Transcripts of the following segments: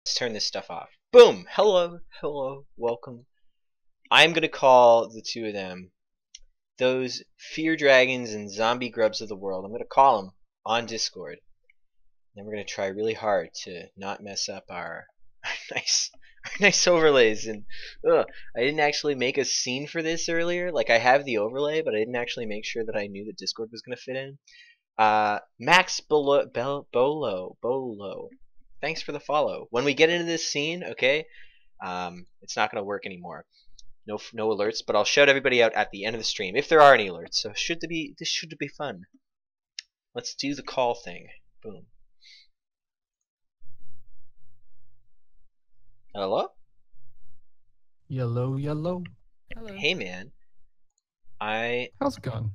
Let's turn this stuff off. Boom! Hello, hello, welcome. I'm gonna call the two of them those fear dragons and zombie grubs of the world. I'm gonna call them on Discord. Then we're gonna try really hard to not mess up our nice overlays. And I didn't actually make a scene for this earlier. Like, I have the overlay, but I didn't actually make sure that I knew that Discord was gonna fit in. Max Bolo. Thanks for the follow. When we get into this scene, okay, it's not gonna work anymore. No alerts, but I'll shout everybody out at the end of the stream if there are any alerts. So this should be fun. Let's do the call thing. Boom. Hello? Yellow. Hello. Hey man. How's it going?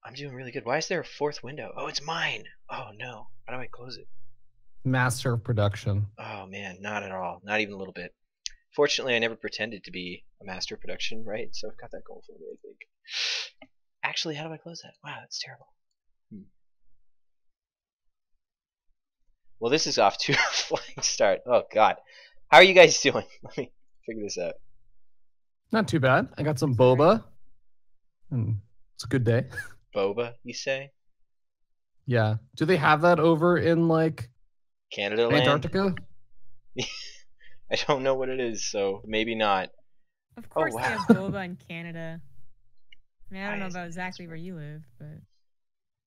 I'm doing really good. Why is there a fourth window? Oh, it's mine. Oh no. How do I close it? Master of production. Oh man, not at all. Not even a little bit. Fortunately, I never pretended to be a master of production, right? So I've got that going for me, I think. Actually, how do I close that? Wow, that's terrible. Well, this is off to a flying start. Oh god. How are you guys doing? Let me figure this out. Not too bad. I got some boba. And it's a good day. Boba, you say? Yeah. Do they have that over in, like, Canada land? Antarctica? I don't know what it is, so maybe not. Of course they have boba in Canada. I mean, I don't know about exactly where you live, but...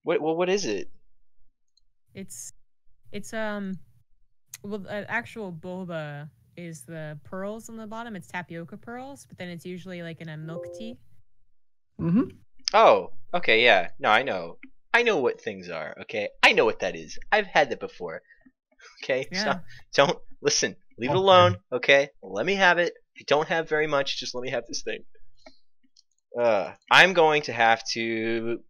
What is it? It's well, actual boba is the pearls on the bottom. It's tapioca pearls, but then it's usually like in a milk tea. Mm-hmm. Oh, okay, yeah. No, I know. I know what things are, okay? I know what that is. I've had that before. Okay? Yeah. So, don't listen. Leave it alone, okay? Let me have it. I don't have very much. Just let me have this thing. I'm going to have to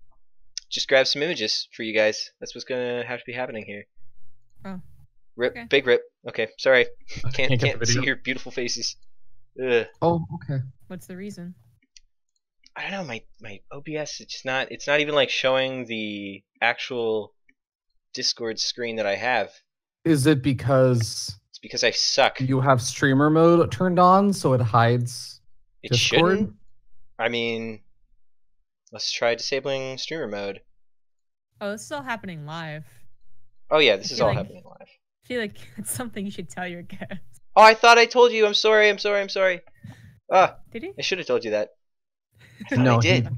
just grab some images for you guys. That's what's gonna have to be happening here. Oh. Rip, Okay. big rip. Okay, sorry. Can't Can't see your beautiful faces. Ugh. Oh, okay. What's the reason? I don't know. My OBS, it's not even like showing the actual Discord screen that I have. Is it because It's because I suck. you have streamer mode turned on, so it hides It Discord? shouldn't. I mean, let's try disabling streamer mode. Oh, it's still happening live. Oh yeah, this is feel all like- happening live. I feel like it's something you should tell your guests. Oh, I thought I told you. I'm sorry. Ah, Did he? I should have told you that. I thought No, I did.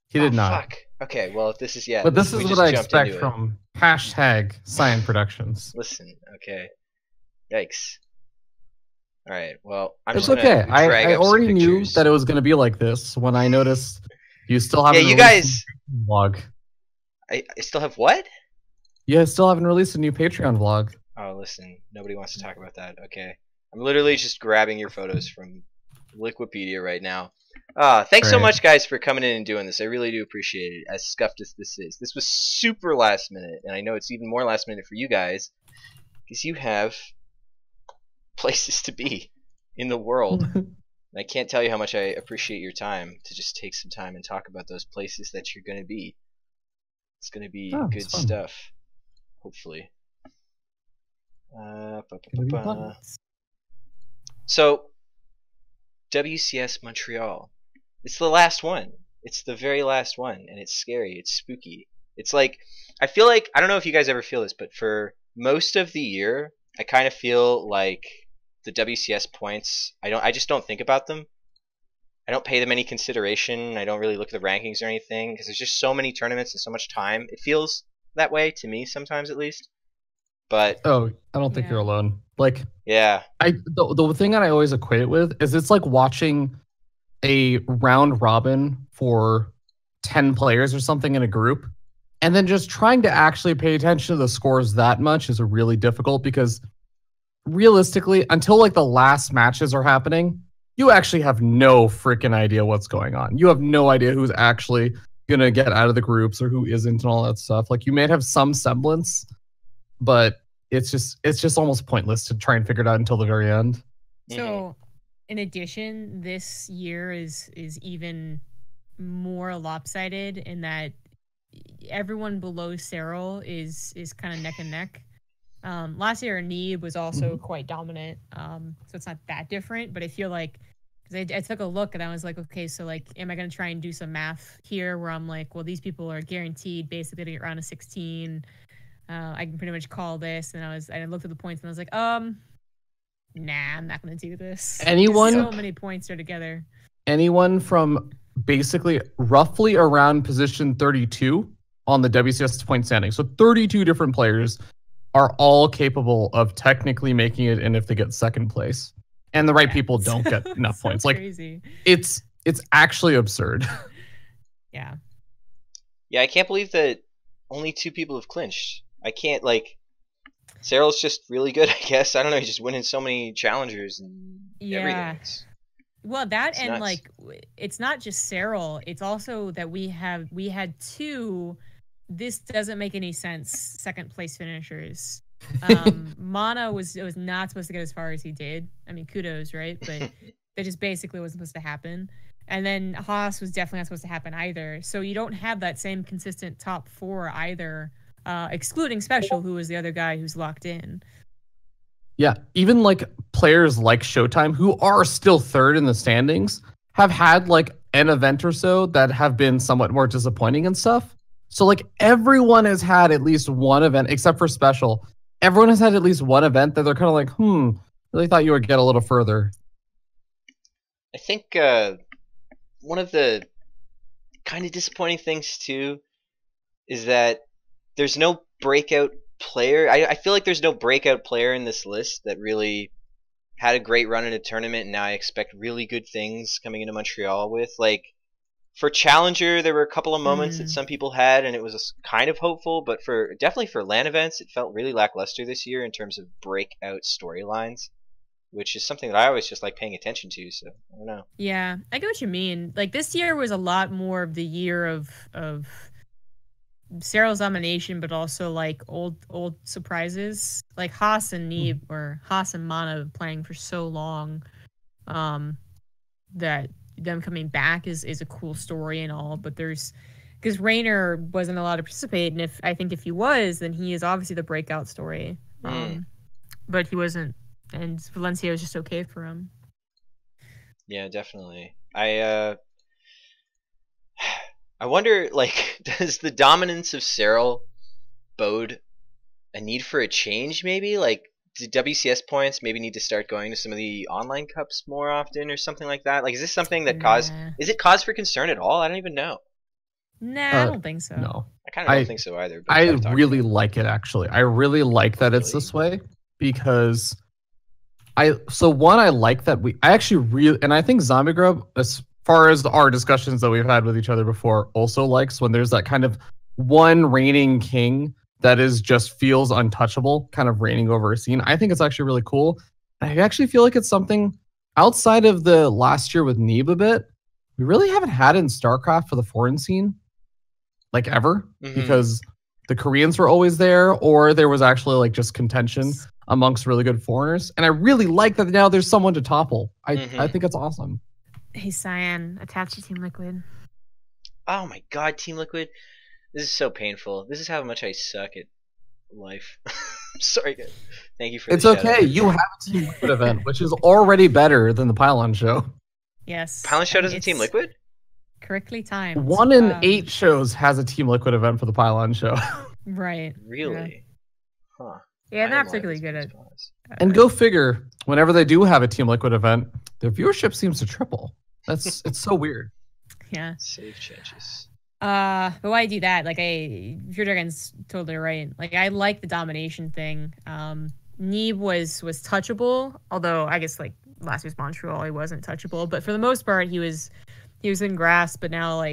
He did Oh, not. Fuck. Okay, well, if this is But this we is just what I jumped expect into it. from hashtag Cyan Productions. Listen, okay. Yikes. Alright, well, I'm It's just okay. gonna drag I up some already knew pictures. that it was going to be like this when I noticed you still haven't Yeah, you released guys... a new vlog. I still have what? You still haven't released a new Patreon vlog. Oh, listen, nobody wants to talk about that. Okay. I'm literally just grabbing your photos from Wikipedia right now. Thanks so Great. much, guys, for coming in and doing this. I really do appreciate it, as scuffed as this is. This was super last minute, and I know it's even more last minute for you guys, because you have places to be in the world. And I can't tell you how much I appreciate your time to just take some time and talk about those places that you're going to be. It's going to be Oh, good it's fun. stuff, hopefully. So, WCS Montreal. It's the last one. It's the very last one, and it's scary. It's spooky. It's like, I feel like, I don't know if you guys ever feel this, but for most of the year, I kind of feel like the WCS points, I just don't think about them. I don't pay them any consideration. I don't really look at the rankings or anything, because there's just so many tournaments and so much time. It feels that way to me sometimes, at least. But Oh, I don't think Yeah. you're alone. Like, yeah, the thing that I always equate it with is it's like watching a round robin for 10 players or something in a group, and then just trying to actually pay attention to the scores that much is really difficult, because realistically, until like the last matches are happening, you actually have no freaking idea what's going on. You have no idea who's actually gonna get out of the groups or who isn't and all that stuff. Like, you may have some semblance, but it's just almost pointless to try and figure it out until the very end. So, in addition, this year is even more lopsided in that everyone below Cyril is kind of neck and neck. Last year, Neeb was also quite dominant. So it's not that different, but I feel like, because I took a look and I was like, okay, so like, am I going to try and do some math here where I'm like, well, these people are guaranteed basically to get around a 16. I can pretty much call this. And I looked at the points and I was like, nah, I'm not going to do this. Anyone? So many points are together. Anyone from basically roughly around position 32 on the WCS point standing. So 32 different players are all capable of technically making it in if they get second place. And the right people don't get enough so points. Like crazy. It's actually absurd. Yeah. Yeah, I can't believe that only 2 people have clinched. I can't, like, Cyril's just really good, I guess. I don't know, he's just winning so many challengers and everything. Well, that and nuts. like, it's not just Cyril. It's also that we had 2. This doesn't make any sense. Second place finishers. Mana was not supposed to get as far as he did. I mean, kudos, right? But that just basically wasn't supposed to happen. And then Haas was definitely not supposed to happen either. So you don't have that same consistent top 4 either, excluding Special, who was the other guy who's locked in. Yeah, even like players like Showtime, who are still 3rd in the standings, have had like an event or so that have been somewhat more disappointing and stuff. So like everyone has had at least one event, except for Special. Everyone has had at least one event that they're kind of like, really thought you would get a little further. I think one of the kind of disappointing things too is that there's no breakout player. I feel like there's no breakout player in this list that really had a great run in a tournament, and now I expect really good things coming into Montreal with. Like, for Challenger, there were a couple of moments that some people had, and it was kind of hopeful, but definitely for LAN events, it felt really lackluster this year in terms of breakout storylines, which is something that I always just like paying attention to, so I don't know. Yeah, I get what you mean. Like, this year was a lot more of the year of Cyril's domination, but also like old surprises. Like Haas and Neeb, or Haas and Mana playing for so long, that them coming back is a cool story and all, but because Raynor wasn't allowed to participate, and if he was, then he is obviously the breakout story. But he wasn't, and Valencia was just okay for him. Yeah, definitely. I wonder, like, does the dominance of Cyril bode a need for a change, maybe? Like, do WCS points maybe need to start going to some of the online cups more often or something like that? Like, is this something that is it cause for concern at all? I don't even know. Nah, I don't think so. No. I kind of don't think so either. But I really like it, actually. I really like that it's this way, because I like that I actually really, and I think ZombieGrub, as far as our discussions that we've had with each other before, also likes when there's that kind of one reigning king that is just feels untouchable, kind of reigning over a scene. I think it's actually really cool. I actually feel like it's something outside of the last year with Neeb a bit, we really haven't had in StarCraft for the foreign scene, like ever, because the Koreans were always there, or there was actually like just contention amongst really good foreigners. And I really like that now there's someone to topple. I think it's awesome. Hey, Cyan, attached to Team Liquid. Oh my god, Team Liquid. This is so painful. This is how much I suck at life. Sorry, guys. Thank you for It's okay. You have a Team Liquid event, which is already better than the Pylon Show. Yes. Pylon Show doesn't Team Liquid? Correctly timed. 1 in 8 shows has a Team Liquid event for the Pylon Show. Right. Really? Yeah. Huh. Yeah, not particularly good at. And go figure, whenever they do have a Team Liquid event, their viewership seems to triple. It's so weird. Yeah. Save changes. But why do that? Like, feardragon's totally right. Like, I like the domination thing. Neeb was touchable, although I guess like last year's Montreal he wasn't touchable. But for the most part, he was in grasp. But now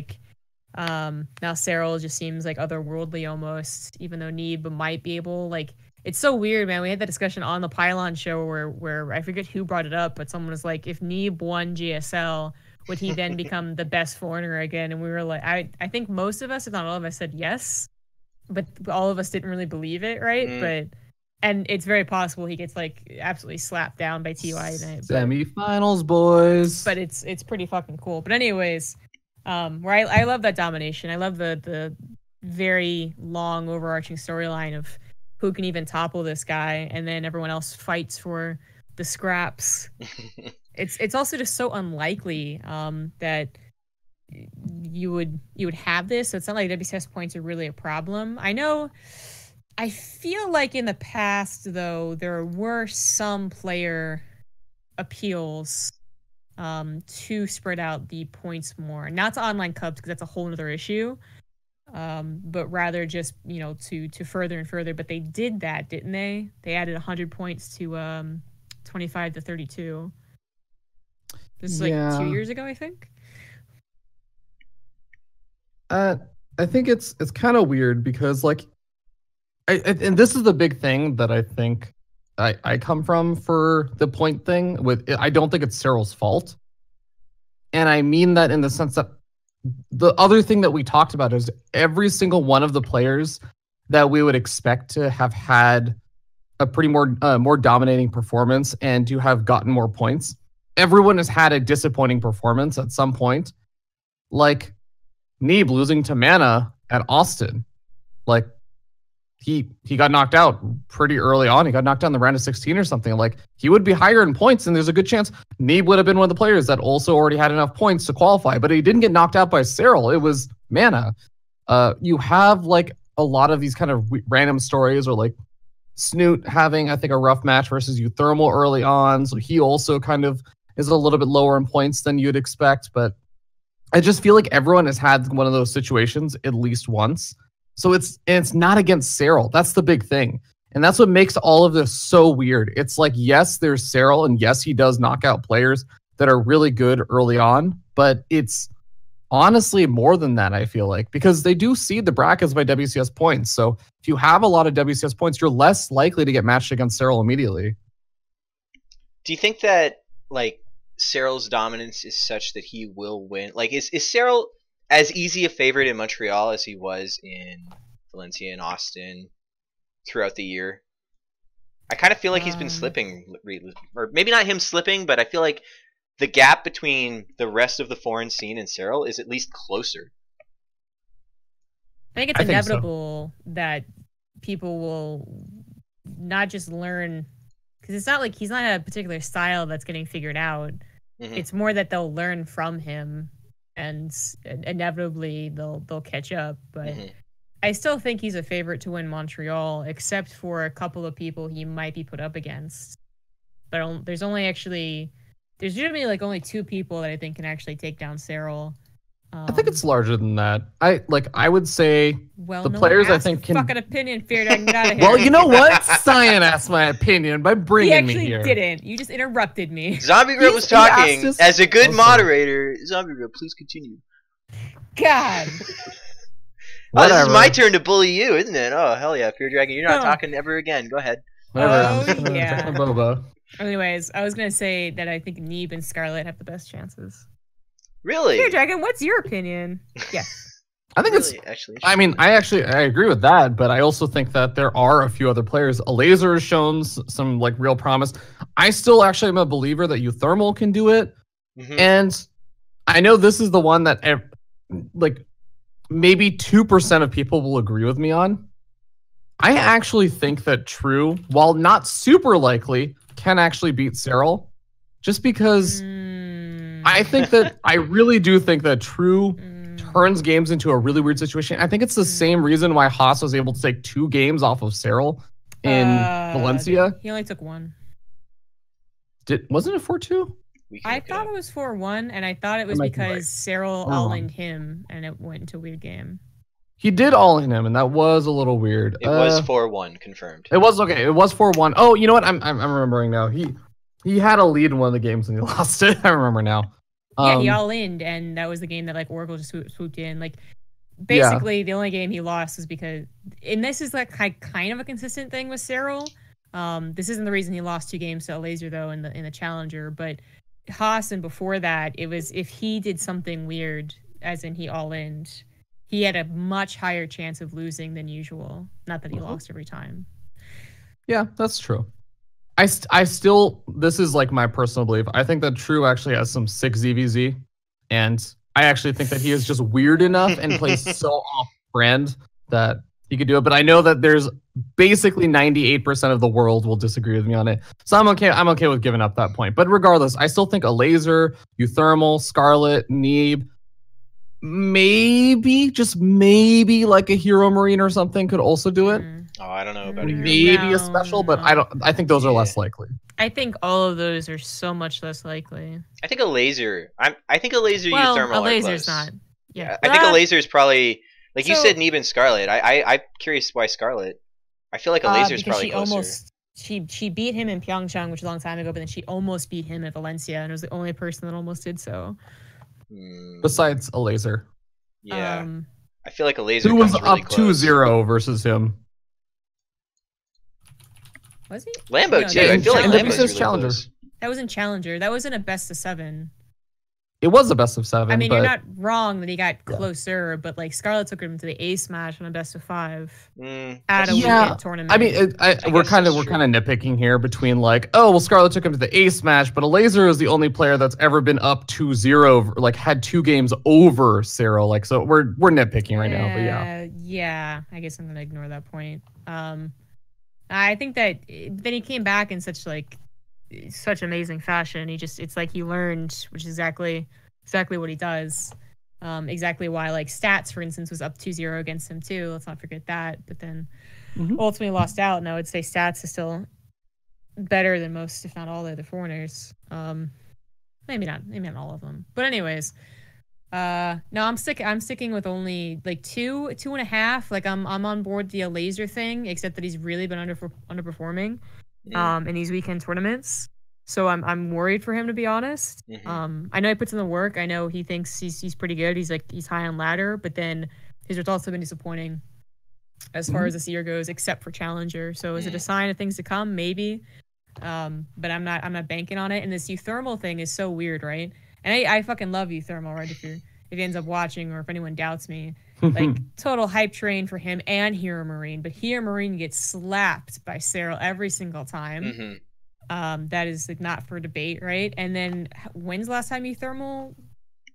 now Cyril just seems like otherworldly almost. Even though Neeb might be able, like, it's so weird, man. We had that discussion on the Pylon Show where I forget who brought it up, but someone was like, if Neeb won GSL, would he then become the best foreigner again? And we were like, I think most of us, if not all of us, said yes, but all of us didn't really believe it, right? And it's very possible he gets like absolutely slapped down by TY tonight. Semifinals, boys. But it's pretty fucking cool. But anyways, where I love that domination. I love the very long overarching storyline of who can even topple this guy, and then everyone else fights for the scraps. It's also just so unlikely that you would have this. So it's not like WCS points are really a problem. I feel like in the past, though, there were some player appeals to spread out the points more. Not to online cups, because that's a whole other issue, but rather just, to further and further. But they did that, didn't they? They added 100 points to 25 to 32. This is like 2 years ago, I think. I think it's kind of weird because, like, and this is the big thing that I think I come from for the point thing. I don't think it's Cyril's fault. And I mean that in the sense that the other thing that we talked about is every single one of the players that we would expect to have had a pretty more dominating performance and to have gotten more points, everyone has had a disappointing performance at some point. Like Neeb losing to Mana at Austin. Like, he got knocked out pretty early on. He got knocked out in the round of 16 or something. Like, he would be higher in points, and there's a good chance Neeb would have been one of the players that also already had enough points to qualify, but he didn't get knocked out by Cyril. It was Mana. You have, like, a lot of these kind of random stories, or like Snoot having, I think, a rough match versus Euthermal early on, so he also kind of is a little bit lower in points than you'd expect, but I just feel like everyone has had one of those situations at least once. So it's not against Cyril. That's the big thing. And that's what makes all of this so weird. It's like, yes, there's Cyril, and yes, he does knock out players that are really good early on, but it's honestly more than that, I feel like, because they do seed the brackets by WCS points. So if you have a lot of WCS points, you're less likely to get matched against Cyril immediately. Do you think that, like, Cyril's dominance is such that he will win? Like, is Cyril as easy a favorite in Montreal as he was in Valencia and Austin throughout the year? I kind of feel like he's been slipping, or maybe not him slipping, but I feel like the gap between the rest of the foreign scene and Cyril is at least closer. I think it's inevitable that people will not just learn, because it's not like he's not a particular style that's getting figured out. Mm-hmm. It's more that they'll learn from him, and inevitably they'll catch up. But I still think he's a favorite to win Montreal, except for a couple of people he might be put up against. But there's usually like only 2 people that I think can actually take down Cyril. I think it's larger than that. I would say the players I think can. Fucking opinion, feardragon, get out of here. Well, you know what? Cyan asked my opinion by bringing me here. He actually didn't. You just interrupted me. ZombieGrub was talking as a good moderator. ZombieGrub, please continue. God. Oh, this is my turn to bully you, isn't it? Oh, hell yeah, feardragon, you're not talking ever again. Go ahead. Whatever. Oh, yeah. Boba. Anyways, I was going to say that I think Neeb and Scarlet have the best feardragon, Really? feardragon, what's your opinion? Yes. I think Really, it's actually. I mean, I agree with that, but I also think that there are a few other players. A Laser has shown some like real promise. I still actually am a believer that Euthermal can do it. Mm-hmm. And I know this is the one that like maybe 2% of people will agree with me on. I actually think that True, while not super likely, can actually beat Cyril, just because I really do think that True turns games into a really weird situation. I think it's the same reason why Haas was able to take 2 games off of Cyril in Valencia. He only took 1. Wasn't it 4-2? I thought it was 4-1, and I thought it was because Cyril all-in him, and it went into a weird game. He did all-in him, and that was a little weird. It was 4-1, confirmed. It was okay. It was 4-1. Oh, you know what? I'm remembering now. He had a lead in one of the games, and he lost it. I remember now. Yeah, he all-ined, and that was the game that like Oracle just swooped in. Like, basically, the only game he lost was because, and this is like kind of a consistent thing with Cyril. This isn't the reason he lost 2 games to a Laser though in the Challenger, but Haas and before that, it was if he did something weird, as in he all-ined, he had a much higher chance of losing than usual. Not that he lost every time. Yeah, that's true. I still, this is like my personal belief. I think that True actually has some sick ZVZ, and I actually think that he is just weird enough and plays so off-brand that he could do it. But I know that there's basically 98% of the world will disagree with me on it. So I'm okay. I'm okay with giving up that point. But regardless, I still think a laser, Euthermal, Scarlet, Neeb, maybe just maybe like a Hero Marine or something could also do it. Oh, I don't know about a Hero Maybe Marine. a special, but I think those are less likely. I think all of those are so much less likely. I think a laser. I think a laser Well, Euthermal a are laser's close. not. Yeah, I think a laser is probably like you So- said, Neeb and Scarlet. I'm curious why Scarlet. I feel like a laser is because probably she closer. almost she beat him in Pyeongchang, which was a long time ago, but then she almost beat him at Valencia, and it was the only person that almost did so. Besides a laser. Yeah, I feel like a laser. Who was comes really up close. 2-0 versus him? Was he? Lambo No, too. that I was feel like in Lambo's WCS really Challenger. close. That was in Challenger. That wasn't a best of 7. It was a best of 7. I mean, but you're not wrong that he got closer, but like Scarlett took him to the ace match on a best of 5 at a weekend tournament. I mean, we're guess kind of that's true. nitpicking here between like, oh well, Scarlett took him to the ace match, but a laser is the only player that's ever been up 2-0, like had 2 games over Cyril. Like, so we're nitpicking right now, but yeah. Yeah, I guess I'm gonna ignore that point. I think that then he came back in such amazing fashion. It's like he learned, which is exactly what he does. Exactly why like Stats, for instance, was up 2-0 against him too. Let's not forget that. But then ultimately lost out. And I would say Stats is still better than most, if not all, the other foreigners. Maybe not all of them. But anyways, no, I'm sticking with only like 2.5. Like I'm on board the laser thing, except that he's really been underperforming in these weekend tournaments. So I'm worried for him, to be honest. I know he puts in the work. I know he thinks he's pretty good. He's high on ladder, but then his results have been disappointing as far as this year goes, except for Challenger. So is it a sign of things to come? Maybe. But I'm not banking on it. And this Euthermal thing is so weird, right? And I fucking love Euthermal, right? If he ends up watching, or if anyone doubts me, like total hype train for him and Hero Marine. But Hero Marine gets slapped by Cyril every single time. That is like not for debate, right? And then when's the last time Euthermal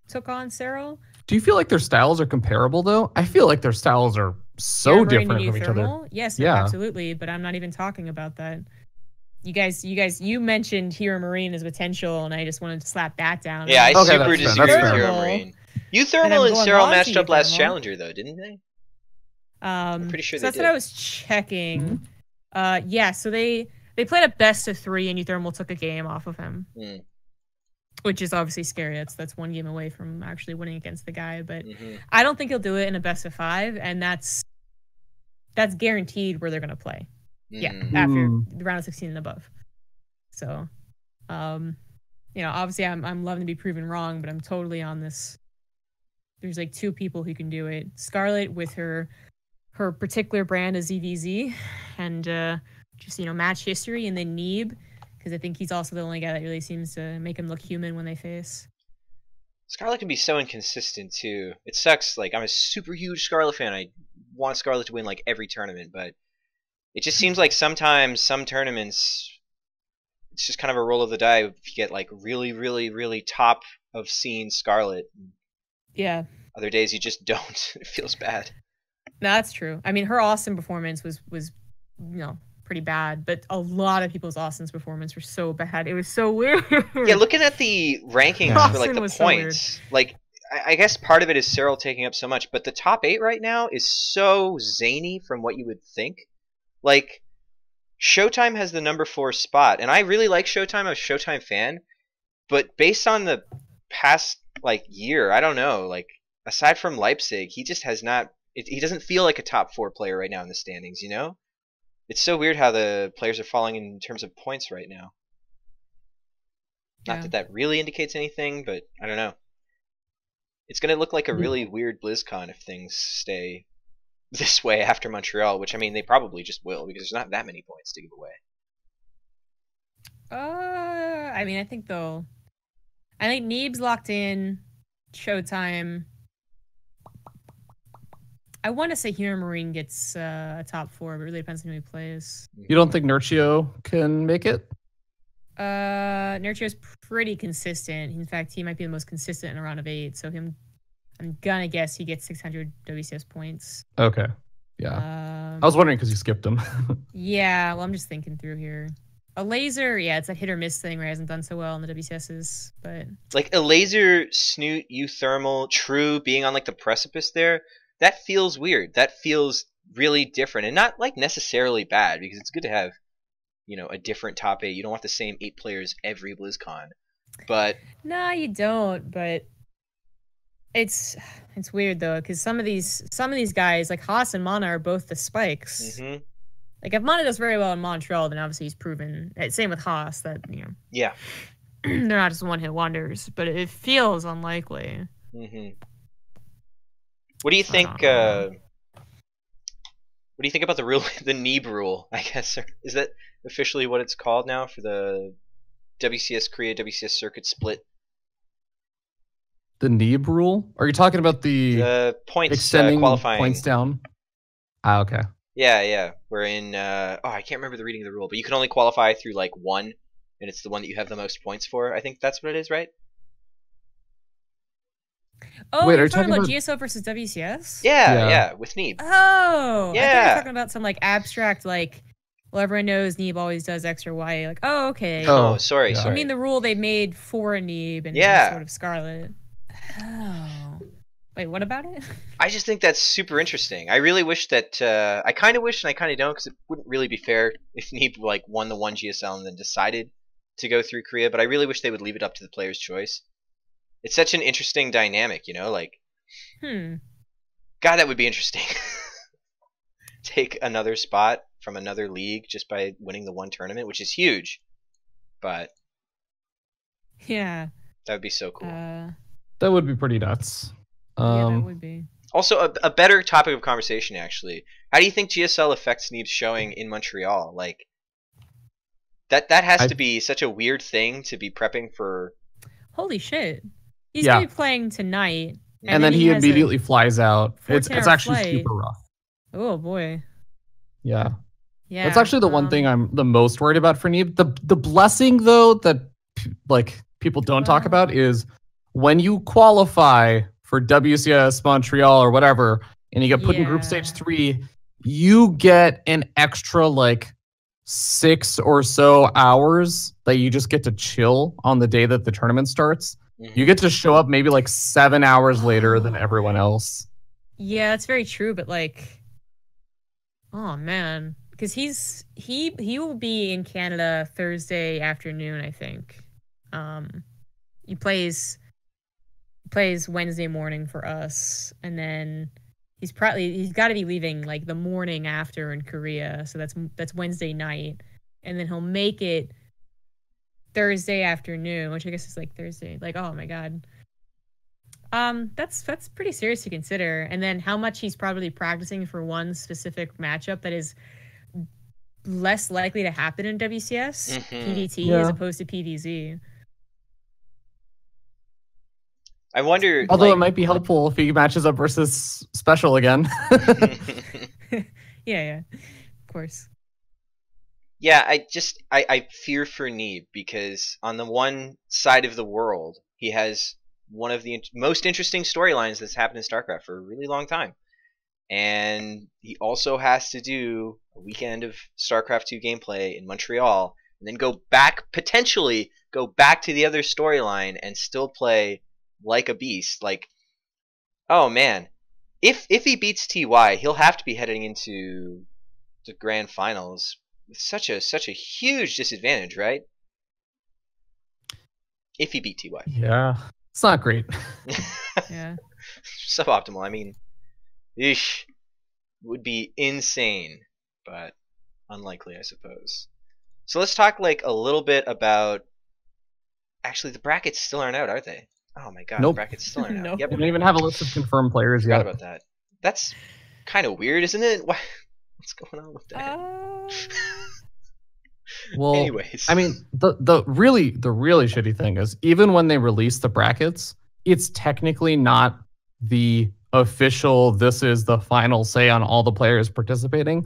took on Cyril? Do you feel like their styles are comparable though? I feel like their styles are so different from each other. Yes, absolutely. But I'm not even talking about that. You mentioned Hero Marine as potential, and I just wanted to slap that down. Yeah, I super that's disagree fair. with Hero Marine. Euthermal and Cyril matched up last Challenger, though, didn't they? I'm pretty sure so they that's did. what I was checking. Yeah, so they played a best of 3, and Euthermal took a game off of him, which is obviously scary. That's 1 game away from actually winning against the guy. But I don't think he'll do it in a best of 5, and that's guaranteed where they're gonna play. Yeah, after the round of 16 and above. So, obviously I'm loving to be proven wrong, but I'm totally on this. There's like 2 people who can do it. Scarlet with her particular brand of ZVZ and just match history, and then Neeb, because I think he's also the only guy that really seems to make him look human when they face. Scarlet can be so inconsistent too. It sucks. Like, I'm a super huge Scarlet fan. I want Scarlet to win like every tournament, but it just seems like sometimes some tournaments it's just kind of a roll of the die if you get like really, really, really top of scene Scarlet. Yeah. Other days you just don't. It feels bad. No, that's true. I mean, her Austin performance was pretty bad, but a lot of people's Austin's performance were so bad. It was so weird. Yeah, looking at the rankings for like Austin the was so points, like I guess part of it is Cyril taking up so much, but the top 8 right now is so zany from what you would think. Like, Showtime has the number 4 spot, and I really like Showtime. I'm a Showtime fan, but based on the past like year, I don't know. Like, aside from Leipzig, he just has not. He doesn't feel like a top 4 player right now in the standings. It's so weird how the players are falling in terms of points right now. Not that really indicates anything, but I don't know. It's gonna look like a really weird BlizzCon if things stay this way after Montreal, which I mean they probably just will because there's not that many points to give away. I mean, I think Neeb's locked in. Showtime. I want to say Hero Marine gets a top 4, but it really depends on who he plays. You don't think Nurchio can make it? Nurchio's pretty consistent. In fact, he might be the most consistent in a round of 8. So I'm gonna guess he gets 600 WCS points. Okay. Yeah. I was wondering because you skipped him. Yeah, well, I'm just thinking through here. A laser, yeah, it's a hit or miss thing where it hasn't done so well in the WCSs, but Like a laser, Snoot, Euthermal, True being on like the precipice there, that feels weird. That feels really different and not like necessarily bad because it's good to have, you know, a different top 8. You don't want the same 8 players every BlizzCon. But nah, you don't, but it's weird though, because some of these guys, like Haas and Mana, are both the spikes. mhm. Like if Mana does very well in Montreal, then obviously he's proven. Same with Haas, that Yeah. they're not just one-hit wonders, but it feels unlikely. Mhm. What do you think? What do you think about the rule, the Neeb rule? I guess is that officially what it's called now for the WCS Korea WCS circuit split? The Neeb rule? Are you talking about The points extending qualifying points down? Ah, okay. Yeah. We're in. I can't remember the reading of the rule, but you can only qualify through like one, and it's the one that you have the most points for. I think that's what it is, right? Oh, Wait, are you're you talking talking about about- GSO versus WCS? Yeah, with Neeb. Oh, I thought you Yeah. were talking about some like abstract, like, well, everyone knows Neeb always does X or Y. Like, oh, okay. Oh, sorry. yeah. I mean the rule they made for Neeb and Yeah. sort of Scarlet. Oh. Wait, what about it? I just think that's super interesting. I really wish that I kind of wish and I kind of don't because it wouldn't really be fair if Neeb like won the one GSL and then decided to go through Korea. But I really wish they would leave it up to the player's choice. It's such an interesting dynamic, you know. Like, God, that would be interesting. Take another spot from another league just by winning the one tournament, which is huge. But Yeah. that would be so cool. That would be pretty nuts. Yeah, that would be. Also, a better topic of conversation, actually. How do you think GSL affects Neeb's showing in Montreal? Like, that has to be such a weird thing to be prepping for. Holy shit. He's going to be playing tonight. And then he immediately flies out. It's 14-hour actually flight. super rough. Oh, boy. Yeah. Yeah. That's actually the one thing I'm the most worried about for Neeb. The blessing, though, that like people don't talk about is when you qualify for WCS Montreal or whatever, and you get put in group stage 3, you get an extra like 6 or so hours that you just get to chill on the day that the tournament starts. You get to show up maybe like 7 hours later than everyone else. Yeah, that's very true, but like, oh man, because he will be in Canada Thursday afternoon, I think. He plays Wednesday morning for us, and then he's got to be leaving like the morning after in Korea, so that's Wednesday night, and then he'll make it Thursday afternoon, which I guess is like Thursday. Like, oh my god. That's pretty serious to consider. And then how much he's probably practicing for one specific matchup that is less likely to happen in WCS, PVT, as opposed to PVZ. I wonder. Although it might be helpful if he matches up versus Special again. Yeah, of course. Yeah, I fear for Neeb because on the one side of the world, he has one of the most interesting storylines that's happened in StarCraft for a really long time. And he also has to do a weekend of StarCraft 2 gameplay in Montreal and then potentially go back to the other storyline and still play like a beast. Like, oh man, if he beats TY, he'll have to be heading into the grand finals with such a huge disadvantage, right? If he beat TY. Yeah. It's not great. Yeah. Suboptimal. I mean, would be insane, but unlikely, I suppose. So let's talk like a little bit about. Actually, the brackets still aren't out, are they? Oh my god, Nope. The brackets still aren't out. Nope. Yep. We don't even have a list of confirmed players Forgot yet. about that. That's kind of weird, isn't it? What's going on with that? Well, anyways, I mean, the really shitty thing is even when they release the brackets, it's technically not the official. This is the final say on all the players participating.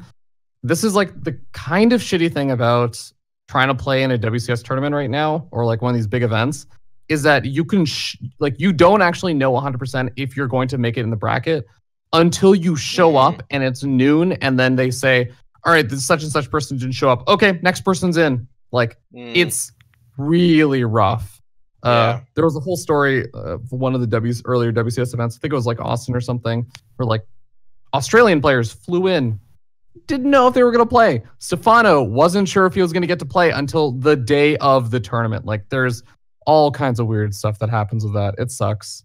This is like the kind of shitty thing about trying to play in a WCS tournament right now, or like one of these big events, is that you can you don't actually know 100% if you're going to make it in the bracket until you show up and it's noon, and then they say, all right, this such and such person didn't show up. Okay, next person's in. Like, it's really rough. There was a whole story of one of the earlier WCS events. I think it was like Austin or something, where like Australian players flew in, didn't know if they were going to play. Stefano wasn't sure if he was going to get to play until the day of the tournament. Like, there's all kinds of weird stuff that happens with that. It sucks.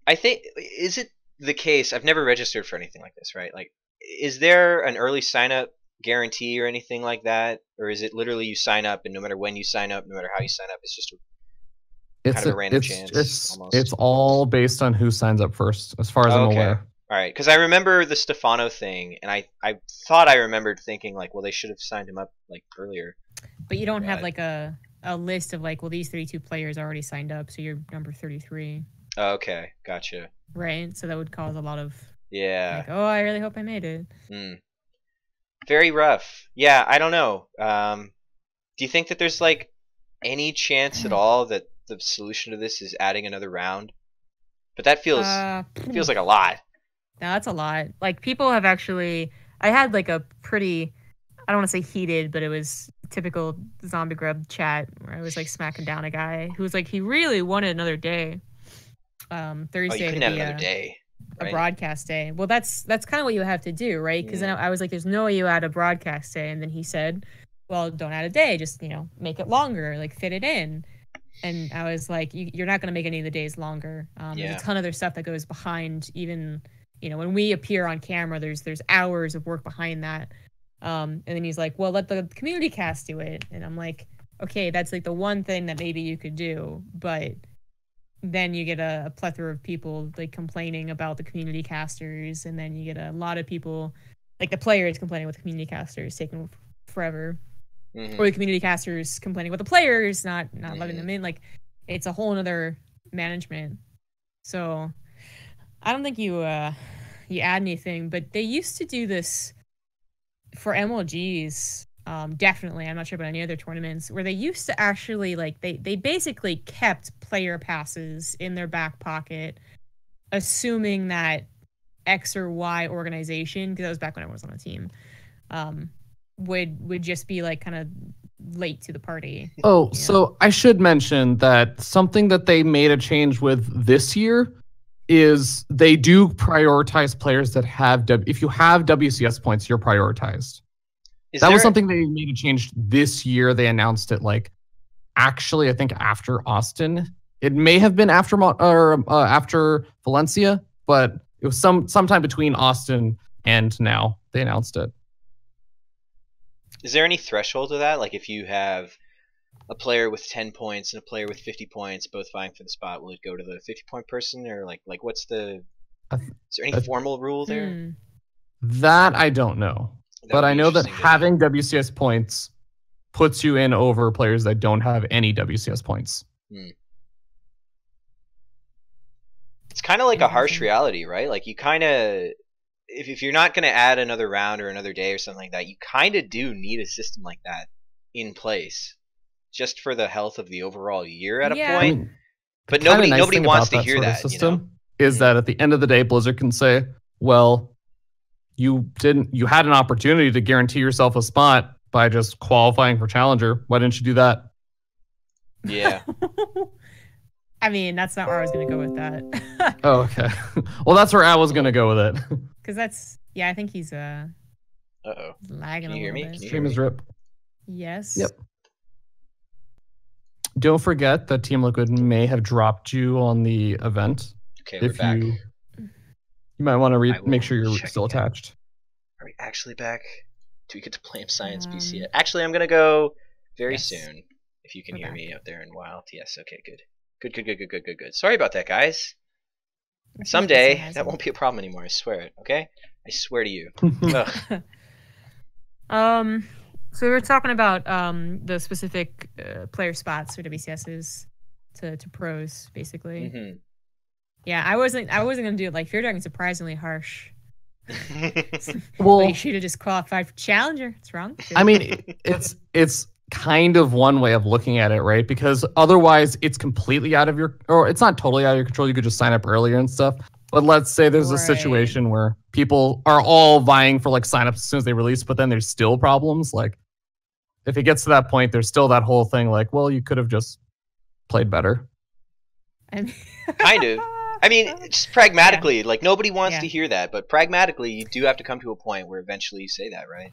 I think, is it the case? I've never registered for anything like this, right? Like, is there an early sign up guarantee or anything like that, or is it literally you sign up and no matter when you sign up, no matter how you sign up, it's just kind of a random chance? It's all based on who signs up first, as far as I'm aware. All right, because I remember the Stefano thing, and I thought I remembered thinking like, well, they should have signed him up like earlier. But you don't have like a list of like, well, these 32 players already signed up, so you're number 33. Oh, okay, gotcha. Right, so that would cause a lot of like, oh, I really hope I made it. Very rough. Yeah, I don't know. Do you think that there's like any chance at all that the solution to this is adding another round? But that feels like a lot. No, that's a lot. Like, people have actually... I had, like, a pretty... I don't want to say heated, but it was typical ZombieGrub chat where I was, like, smacking down a guy who was like, he really wanted another day. Thursday you couldn't have another day. Right? A broadcast day. Well, that's kind of what you have to do, right? Because then I was like, there's no way you add a broadcast day. And then he said, well, don't add a day. Just, make it longer. Like, fit it in. And I was like, you're not going to make any of the days longer. There's a ton of other stuff that goes behind even... when we appear on camera, there's hours of work behind that. And then he's like, well, let the community cast do it. And I'm like, okay, that's like the one thing that maybe you could do. But then you get a plethora of people like complaining about the community casters. And then you get a lot of people, like the players complaining with the community casters taking forever. Or the community casters complaining with the players, not letting them in. Like, it's a whole nother management. So... I don't think you add anything, but they used to do this for MLGs. Definitely, I'm not sure about any other tournaments where they used to actually like they basically kept player passes in their back pocket, assuming that X or Y organization, because that was back when I was on a team, would just be like kind of late to the party. Oh, so I should mention that something that they made a change with this year is they do prioritize players that have if you have WCS points, you're prioritized. That was something they made a change this year. They announced it actually I think after Austin. It may have been after after Valencia, but it was sometime between Austin and now they announced it. Is there any threshold to that? Like, if you have a player with 10 points and a player with 50 points both vying for the spot, will it go to the 50-point person, or like what's the... Is there any formal rule there? That I don't know. But I know that having WCS points puts you in over players that don't have any WCS points. It's kind of like a harsh reality, right? Like, you kind of... If you're not going to add another round or another day or something like that, you kind of do need a system like that in place. Just for the health of the overall year at a point. I mean, but nobody wants to hear that. System is that at the end of the day, Blizzard can say, well, you had an opportunity to guarantee yourself a spot by just qualifying for Challenger. Why didn't you do that? Yeah. I mean, that's not where I was going to go with that. Oh, okay. Well, that's where I was going to go with it. Because that's, I think he's lagging Can you hear me? Stream is rip. Yes. Yep. Don't forget that Team Liquid may have dropped you on the event. Okay, we're back. You might want to make sure you're still attached. Are we actually back? Do we get to play Science BC yet? Actually, I'm going to go very soon. If you can hear me out there in Wild. Yes, okay, good. Good. Sorry about that, guys. Someday, that won't be a problem anymore, I swear it, okay? I swear to you. So we were talking about the specific player spots for WCSs to pros, basically. Yeah, I wasn't gonna do it. Like, feardragon's surprisingly harsh. Well, you should have just qualified for Challenger. It's wrong. I mean, it's kind of one way of looking at it, right? Because otherwise, it's completely out of your, or it's not totally out of your control. You could just sign up earlier and stuff. But let's say there's a Right. situation where people are all vying for like signups as soon as they release, but then there's still problems. Like if it gets to that point, there's still that whole thing like, well, you could have just played better. I mean, Kind of. I mean, just pragmatically, like nobody wants to hear that, but pragmatically, you do have to come to a point where eventually you say that, right?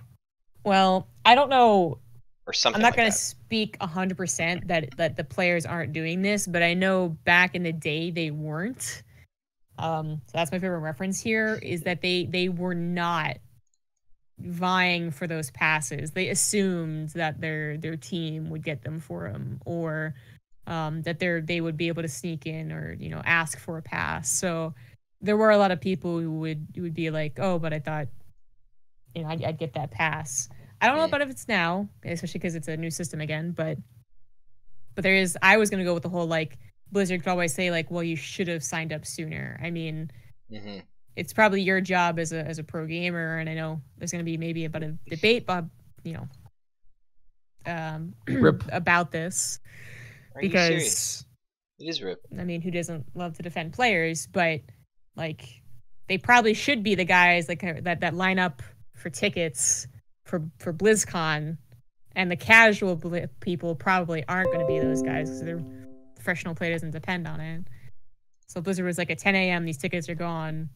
Well, I don't know. Or something. I'm not like going that. to speak 100% that the players aren't doing this, but I know back in the day they weren't. So that's my favorite reference here is that they were not vying for those passes. They assumed that their team would get them for them, or that they would be able to sneak in or ask for a pass. So there were a lot of people who would be like, oh, but I thought I'd get that pass. I don't know about if it's now, especially because it's a new system again, but there is. I was gonna go with the whole like Blizzard could always say like, well, you should have signed up sooner. I mean, it's probably your job as a pro gamer, and I know there's gonna be maybe a bit of debate, Bob, about this. Are you serious? It is RIP. I mean, who doesn't love to defend players? But like, they probably should be the guys like that line up for tickets for BlizzCon, and the casual people probably aren't going to be those guys because their professional play doesn't depend on it. So Blizzard was like at 10 a.m. These tickets are going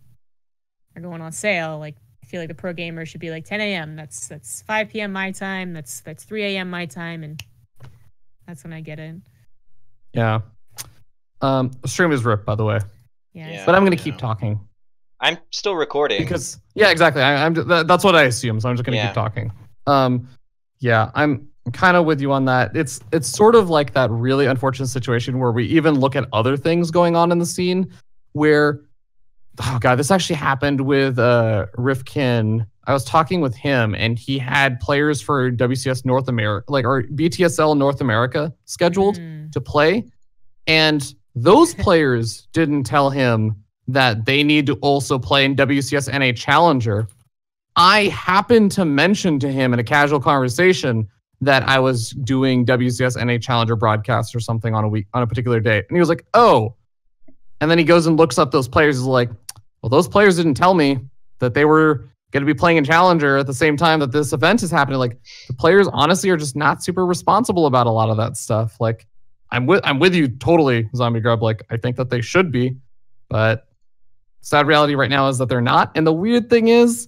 on sale. Like I feel like the pro gamers should be like 10 a.m. That's 5 p.m. my time. That's 3 a.m. my time, and that's when I get in. Yeah. Stream is ripped, by the way. Yeah. But I'm going to keep talking. I'm still recording. Because exactly. That's what I assume. So I'm just going to keep talking. Yeah, I'm kind of with you on that. It's sort of like that really unfortunate situation where we even look at other things going on in the scene where, oh God, this actually happened with Rifkin. I was talking with him and he had players for WCS North America, or BTSL North America scheduled to play. And those players didn't tell him that they need to also play in WCS NA Challenger. I happened to mention to him in a casual conversation that I was doing WCS NA Challenger broadcasts or something on a particular day. And he was like, oh. And then he goes and looks up those players. He's like, well, those players didn't tell me that they were going to be playing in Challenger at the same time that this event is happening. Like, the players honestly are just not super responsible about a lot of that stuff. Like, I'm with you totally, ZombieGrub. Like, I think that they should be, but sad reality right now is that they're not. And the weird thing is,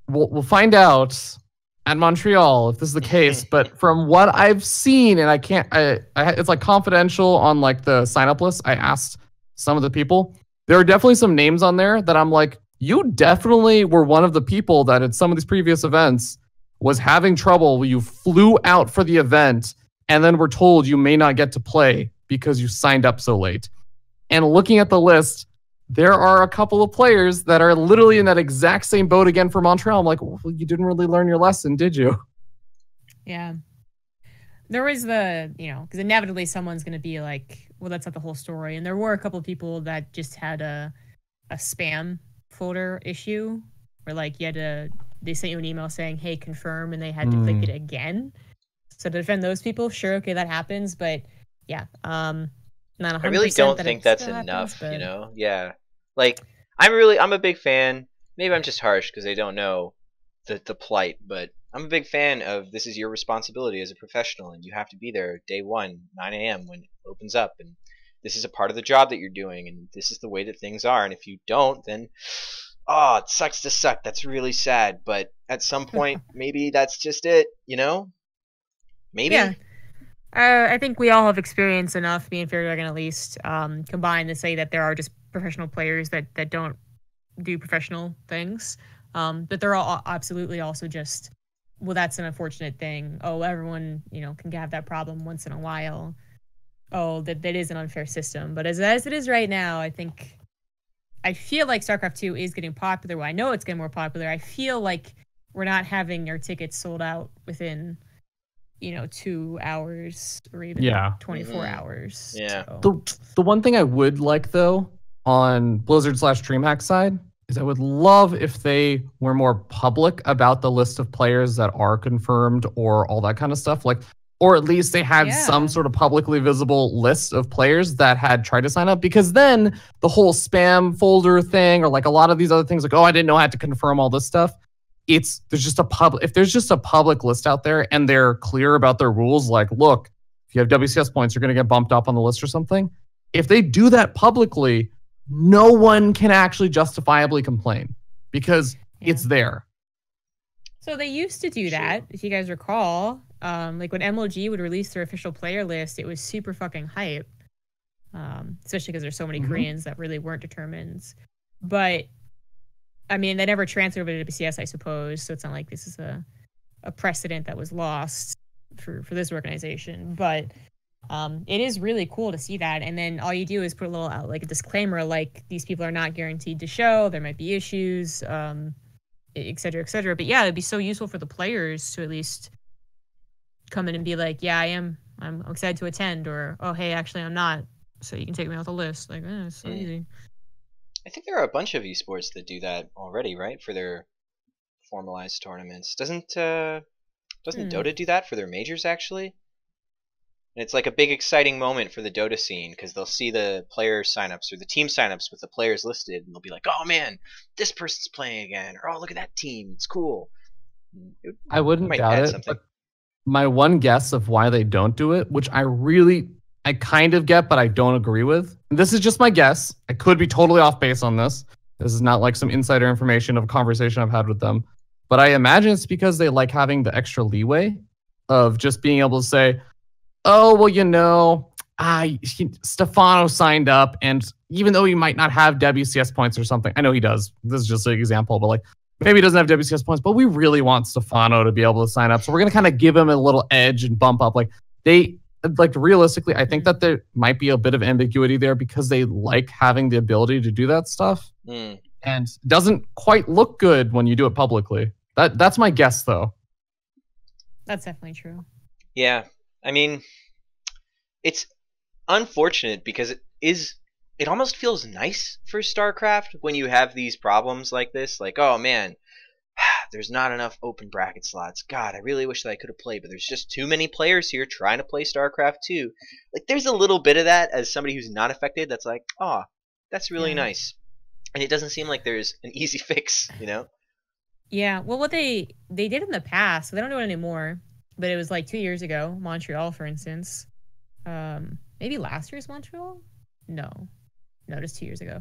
we'll find out at Montreal if this is the case. But from what I've seen, and it's like confidential on like the sign up list. I asked some of the people. There are definitely some names on there that I'm like, you definitely were one of the people that at some of these previous events was having trouble. You flew out for the event and then were told you may not get to play because you signed up so late. And looking at the list, there are a couple of players that are literally in that exact same boat again for Montreal. I'm like, well, you didn't really learn your lesson, did you? Yeah. There was because inevitably someone's going to be like, well, that's not the whole story. And there were a couple of people that just had a spam folder issue where like they sent you an email saying, hey, confirm, and they had to click it again. So to defend those people, sure, okay, that happens. But yeah, not 100%. I really don't think that's enough, Yeah. Like, I'm a big fan. Maybe I'm just harsh because I don't know the plight, but I'm a big fan of this is your responsibility as a professional, and you have to be there day one, 9 a.m. when it opens up, and this is a part of the job that you're doing, and this is the way that things are, and if you don't, then, oh, it sucks to suck. That's really sad, but at some point, maybe that's just it, Maybe. Yeah. I think we all have experienced enough, being feardragon at least, combined to say that there are just professional players that don't do professional things. But they're all absolutely also just, well, that's an unfortunate thing. Oh, everyone, can have that problem once in a while. Oh, that is an unfair system. But as it is right now, I feel like StarCraft 2 is getting popular. Well, I know it's getting more popular. I feel like we're not having our tickets sold out within 2 hours or even 24 hours. Yeah. So. The one thing I would like though on Blizzard/DreamHack side is I would love if they were more public about the list of players that are confirmed or all that kind of stuff. Like or at least they had some sort of publicly visible list of players that had tried to sign up, because then the whole spam folder thing, or like a lot of these other things, like, oh, I didn't know I had to confirm all this stuff. If there's just a public list out there and they're clear about their rules, like, look, if you have WCS points, you're going to get bumped up on the list or something. If they do that publicly, no one can actually justifiably complain because it's there. So they used to do that, if you guys recall. Like when MLG would release their official player list, it was super fucking hype. Especially because there's so many Koreans that really weren't determined. But I mean, they never transferred over to WCS, I suppose. So it's not like this is a precedent that was lost for this organization. But it is really cool to see that. And then all you do is put a little like a disclaimer, like these people are not guaranteed to show. There might be issues, et cetera, et cetera. But yeah, it'd be so useful for the players to at least come in and be like, yeah, I'm excited to attend, or, oh, hey, actually I'm not, so you can take me off the list. Like, it's so easy. I think there are a bunch of esports that do that already, right? For their formalized tournaments. Doesn't Dota do that for their majors, actually? And it's like a big exciting moment for the Dota scene, because they'll see the player signups or the team signups with the players listed, and they'll be like, oh man, this person's playing again, or oh, look at that team, it's cool. I wouldn't doubt it. But my one guess of why they don't do it, which I kind of get, but I don't agree with. And this is just my guess. I could be totally off base on this. This is not like some insider information of a conversation I've had with them. But I imagine it's because they like having the extra leeway of just being able to say, oh, well, you know, Stefano signed up, and even though he might not have WCS points or something, I know he does. This is just an example, but like, maybe he doesn't have WCS points, but we really want Stefano to be able to sign up. So we're going to kind of give him a little edge and bump up. Like realistically, I think that there might be a bit of ambiguity there because they like having the ability to do that stuff. And it doesn't quite look good when you do it publicly. That's my guess, though. That's definitely true. Yeah. I mean, it's unfortunate because it almost feels nice for StarCraft when you have these problems like this. Like, oh man, there's not enough open bracket slots. God, I really wish that I could have played, but there's just too many players here trying to play StarCraft 2. Like, there's a little bit of that as somebody who's not affected. That's like, oh, that's really nice. And it doesn't seem like there's an easy fix, you know? Yeah, well, what they did in the past, so they don't do it anymore, but it was like 2 years ago, Montreal, for instance. Maybe last year's Montreal? No, just 2 years ago.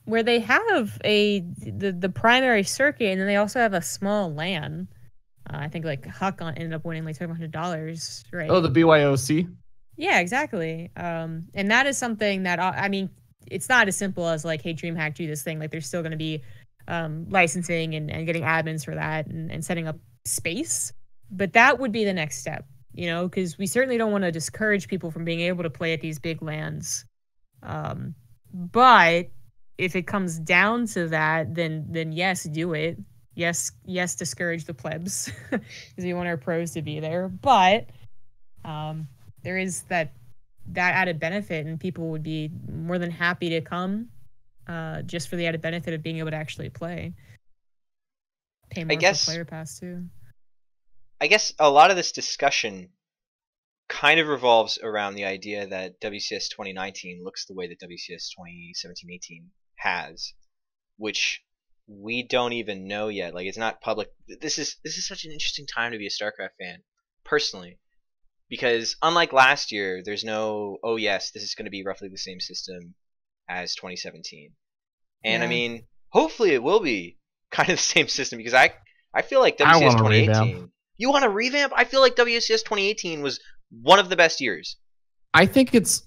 Where they have the primary circuit, and then they also have a small LAN. I think like Huck ended up winning like $700, right? Oh, the BYOC? Yeah, exactly. And that is something that, I mean, it's not as simple as like, hey, DreamHack, do this thing. Like, there's still going to be licensing and getting admins for that and setting up space. But that would be the next step, you know, because we certainly don't want to discourage people from being able to play at these big LANs. But if it comes down to that, then yes, do it. Yes, discourage the plebs because we want our pros to be there. But there is that added benefit, and people would be more than happy to come just for the added benefit of being able to actually play. Pay more for player pass too. I guess a lot of this discussion kind of revolves around the idea that WCS 2019 looks the way that WCS 2017-18 has, which we don't even know yet. Like, it's not public. This is such an interesting time to be a StarCraft fan, personally, because unlike last year, there's no, oh yes, this is going to be roughly the same system as 2017. And I mean, hopefully it will be kind of the same system, because I feel like WCS 2018. You want a revamp? I feel like WCS 2018 was one of the best years. I think it's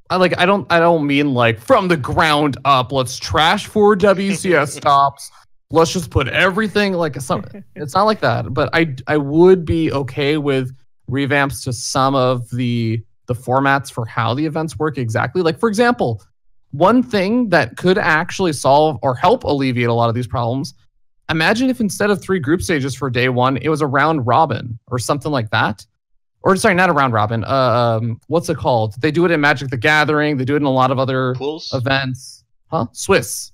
I don't mean like from the ground up, let's trash 4 WCS stops. Let's just put everything like something. It's not like that, but I would be okay with revamps to some of the formats for how the events work exactly. Like, for example, one thing that could actually solve or help alleviate a lot of these problems, imagine if instead of 3 group stages for day 1, it was a round robin or something like that. Or sorry, not a round robin. What's it called? They do it in Magic the Gathering. They do it in a lot of other events. Huh? Swiss,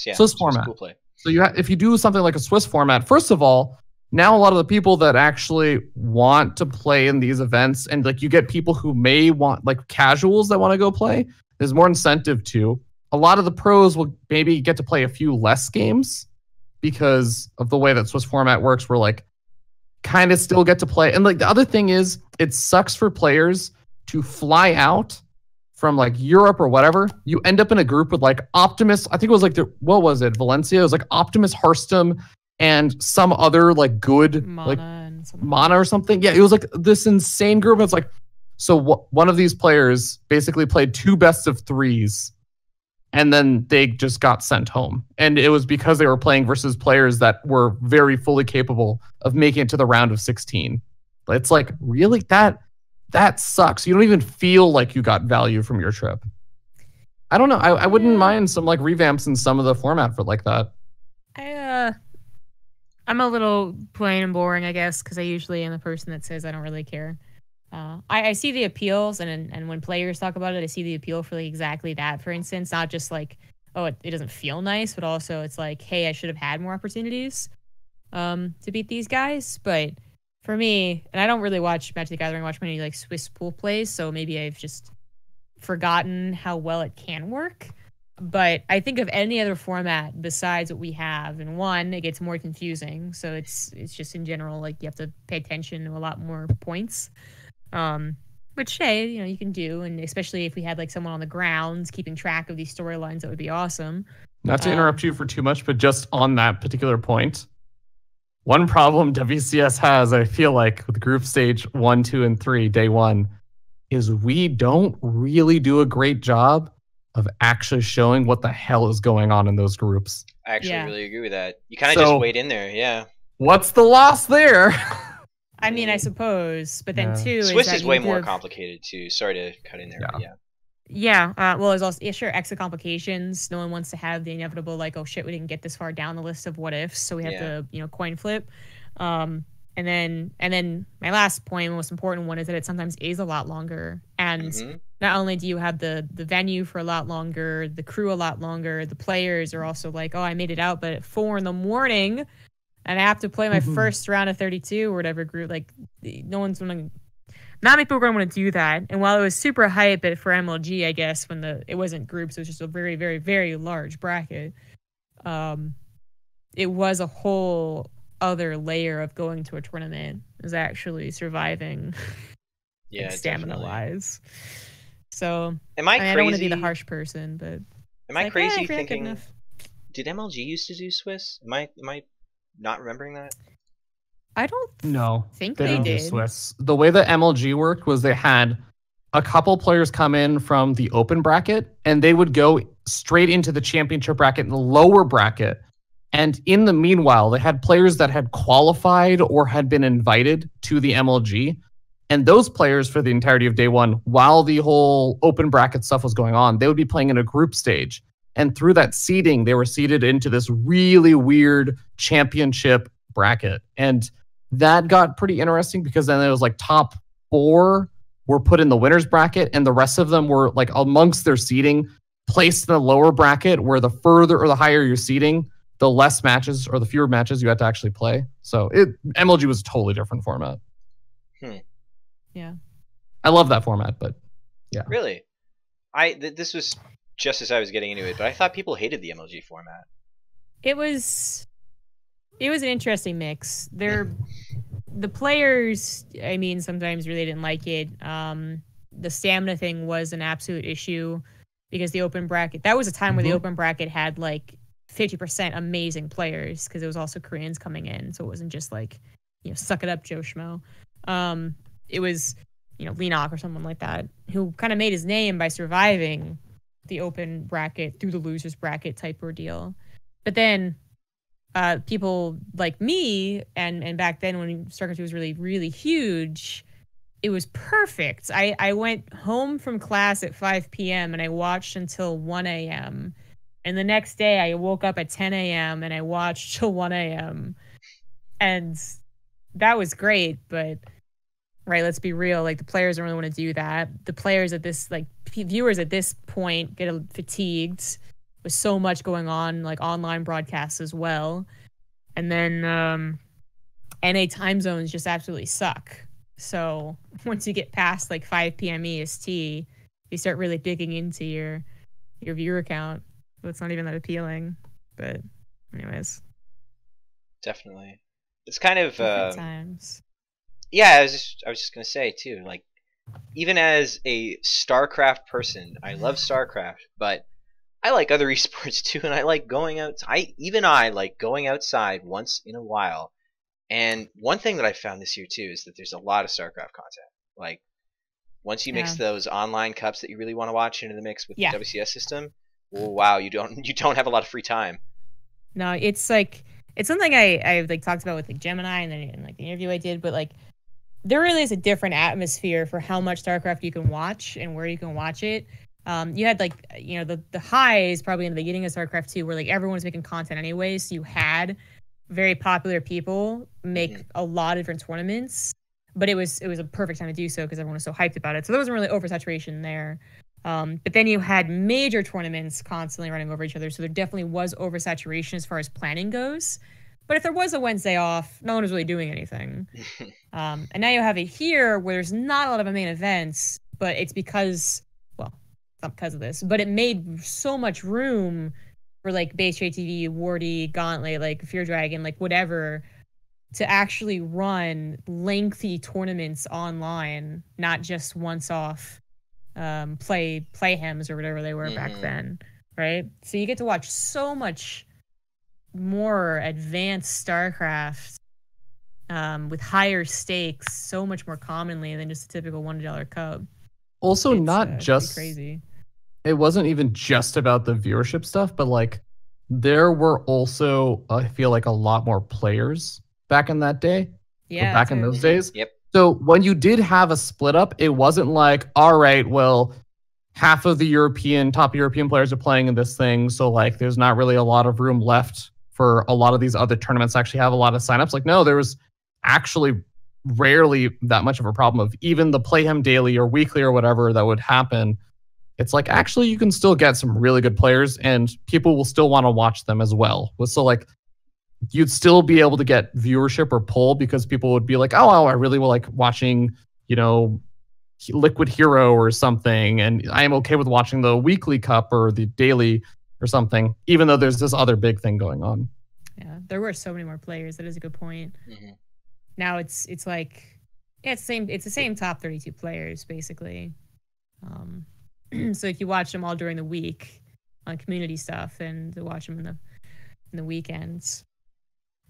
yeah. Swiss format. Cool play. So if you do something like a Swiss format, first of all, now a lot of the people that actually want to play in these events, and like you get people who may want, like casuals that want to go play, there's more incentive to. A lot of the pros will maybe get to play a few less games because of the way that Swiss format works. We're like kind of still get to play. And like the other thing is, it sucks for players to fly out from like Europe or whatever. You end up in a group with like Optimus. I think it was like what was it? Valencia. It was like Optimus, Hearthstone, and some other like good Mana or something. Yeah, it was like this insane group. It's like, so one of these players basically played 2 best of 3s, and then they just got sent home. And it was because they were playing versus players that were very fully capable of making it to the round of 16. It's like, really? That sucks. You don't even feel like you got value from your trip. I don't know. I wouldn't mind some like revamps in some of the format for like that. I'm a little plain and boring, I guess, because I usually am the person that says I don't really care. I see the appeals, and when players talk about it, I see the appeal for like exactly that. For instance, not just like, oh, it doesn't feel nice, but also it's like, hey, I should have had more opportunities to beat these guys. But for me, and I don't really watch Magic the Gathering, I watch many like Swiss pool plays, so maybe I've just forgotten how well it can work. But I think of any other format besides what we have, and one, it gets more confusing. So it's just in general, like you have to pay attention to a lot more points. Which, hey, you can do, and especially if we had like someone on the grounds keeping track of these storylines, that would be awesome. Not to interrupt you for too much, but just on that particular point, one problem WCS has, I feel like, with group stage 1, 2, and 3, day 1, is we don't really do a great job of actually showing what the hell is going on in those groups. I actually really agree with that. You kind of just wait in there, yeah. What's the loss there? I mean, I suppose, but then too, Swiss is way more complicated too. Sorry to cut in there, but yeah. Yeah, well, there's also sure extra complications. No one wants to have the inevitable like, oh shit, we didn't get this far down the list of what ifs, so we have to coin flip. And then my last point, most important one, is that it sometimes is a lot longer. And not only do you have the venue for a lot longer, the crew a lot longer, the players are also like, oh, I made it out, but at 4 a.m. and I have to play my first round of 32 or whatever group. Like, not many people are going to want to do that. And while it was super hype for MLG, I guess, when it wasn't groups, it was just a very, very, very large bracket. It was a whole other layer of going to a tournament, is actually surviving. Yeah, stamina wise. So am I crazy? I don't want to be the harsh person, but am I crazy thinking? Did MLG used to do Swiss? Am I not remembering that? I don't think they did. Do Swiss. The way that MLG worked was they had a couple players come in from the open bracket, and they would go straight into the championship bracket in the lower bracket. And in the meanwhile, they had players that had qualified or had been invited to the MLG. And those players, for the entirety of day 1, while the whole open bracket stuff was going on, they would be playing in a group stage. And through that seeding, they were seeded into this really weird championship bracket. And that got pretty interesting because then it was like top 4 were put in the winners bracket, and the rest of them were like amongst their seeding placed in the lower bracket, where the further or the higher your seeding, the less matches or the fewer matches you had to actually play. So MLG was a totally different format. Yeah. I love that format, but yeah. Really? This was just as I was getting into it, but I thought people hated the MLG format. It was an interesting mix. The players, I mean, sometimes really didn't like it. The stamina thing was an absolute issue because the open bracket, that was a time where the open bracket had like 50% amazing players, because it was also Koreans coming in. So it wasn't just like, suck it up, Joe Schmo. It was, Lenok or someone like that, who kind of made his name by surviving the open bracket through the losers bracket type ordeal. But then people like me, and back then when StarCraft was really, really huge, it was perfect. I went home from class at 5 p.m. and I watched until 1 a.m. And the next day I woke up at 10 a.m. and I watched till 1 a.m. And that was great, but let's be real. Like, the players don't really want to do that. The players at this, like, viewers at this point get fatigued with so much going on, like online broadcasts as well. And then NA time zones just absolutely suck. So once you get past like 5 p.m. EST, you start really digging into your viewer count. So it's not even that appealing. But anyways, Definitely. It's kind of different times. yeah, I was just gonna say too, like even as a StarCraft person, I love StarCraft, but I like other esports too, and I like going out. I like going outside once in a while. And one thing that I found this year too is that there's a lot of StarCraft content. Like once you mix those online cups that you really want to watch into the mix with the WCS system, oh, wow, you don't have a lot of free time. No, it's like it's something I like talked about with like Gemini and then in like the interview I did, but like there really is a different atmosphere for how much StarCraft you can watch and where you can watch it. You had like, you know, the highs probably in the beginning of StarCraft 2 where like everyone was making content anyway. So you had very popular people make a lot of different tournaments, but it was a perfect time to do so because everyone was so hyped about it. So there wasn't really oversaturation there. But then you had major tournaments constantly running over each other. So there definitely was oversaturation as far as planning goes. But if there was a Wednesday off, no one was really doing anything. And now you have it here where there's not a lot of main events, but it's because, well, not because of this, but it made so much room for like Base JTV, Wardy, Gauntlet, like feardragon, like whatever, to actually run lengthy tournaments online, not just once off playhems or whatever they were back then, right? So you get to watch so much more advanced StarCraft with higher stakes so much more commonly than just a typical $1 cup. Also, it's not just crazy. It wasn't even just about the viewership stuff, but like there were also, I feel like, a lot more players back in that day. Yeah, back in those days. Yep. So when you did have a split up, it wasn't like, all right, well, half of the top European players are playing in this thing, so like there's not really a lot of room left for a lot of these other tournaments to actually have a lot of signups. Like, no, there was actually rarely that much of a problem of even the Playhem daily or weekly or whatever that would happen. It's like, actually, you can still get some really good players and people will still want to watch them as well. So like, you'd still be able to get viewership or pull because people would be like, oh, I really will like watching, you know, Liquid Hero or something. And I am okay with watching the weekly cup or the daily or something, even though there's this other big thing going on. Yeah, there were so many more players. That is a good point. Now it's like, yeah, it's the same top 32 players basically. So if you watch them all during the week on community stuff and to watch them in the weekends,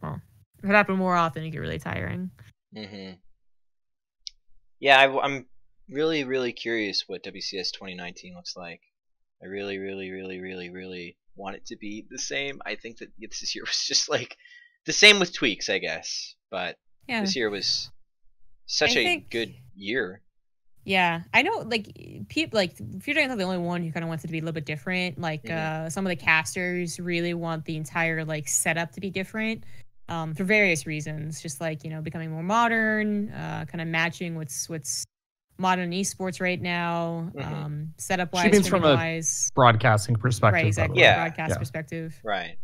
well, if it happened more often, it get really tiring. Yeah, I'm really, really curious what WCS 2019 looks like. I really, really, really, really, really want it to be the same. I think that this year was just like the same with tweaks, I guess. But yeah, this year was such a good year. Yeah, I know. Like people, like feardragon's not the only one who kind of wants it to be a little bit different. Like some of the casters really want the entire like setup to be different for various reasons. Just like, you know, becoming more modern, kind of matching what's modern esports right now, setup wise. She means from a broadcasting perspective, right? Exactly, yeah, broadcast perspective, right?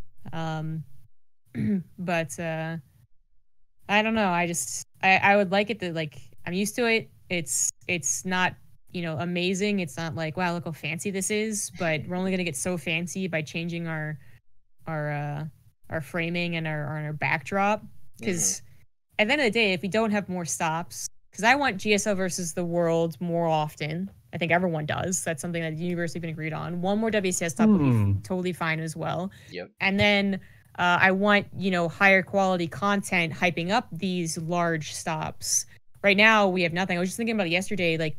But I don't know. I would like it to, like, I'm used to it. It's not, you know, amazing. It's not like, wow, look how fancy this is. But we're only gonna get so fancy by changing our framing and our backdrop. Because at the end of the day, if we don't have more stops, because I want GSL versus the world more often. I think everyone does. That's something that the universe has been agreed on. One more WCS stop would be totally fine as well. Yep. And then I want, you know, higher quality content hyping up these large stops. Right now, we have nothing. I was just thinking about it yesterday. Like,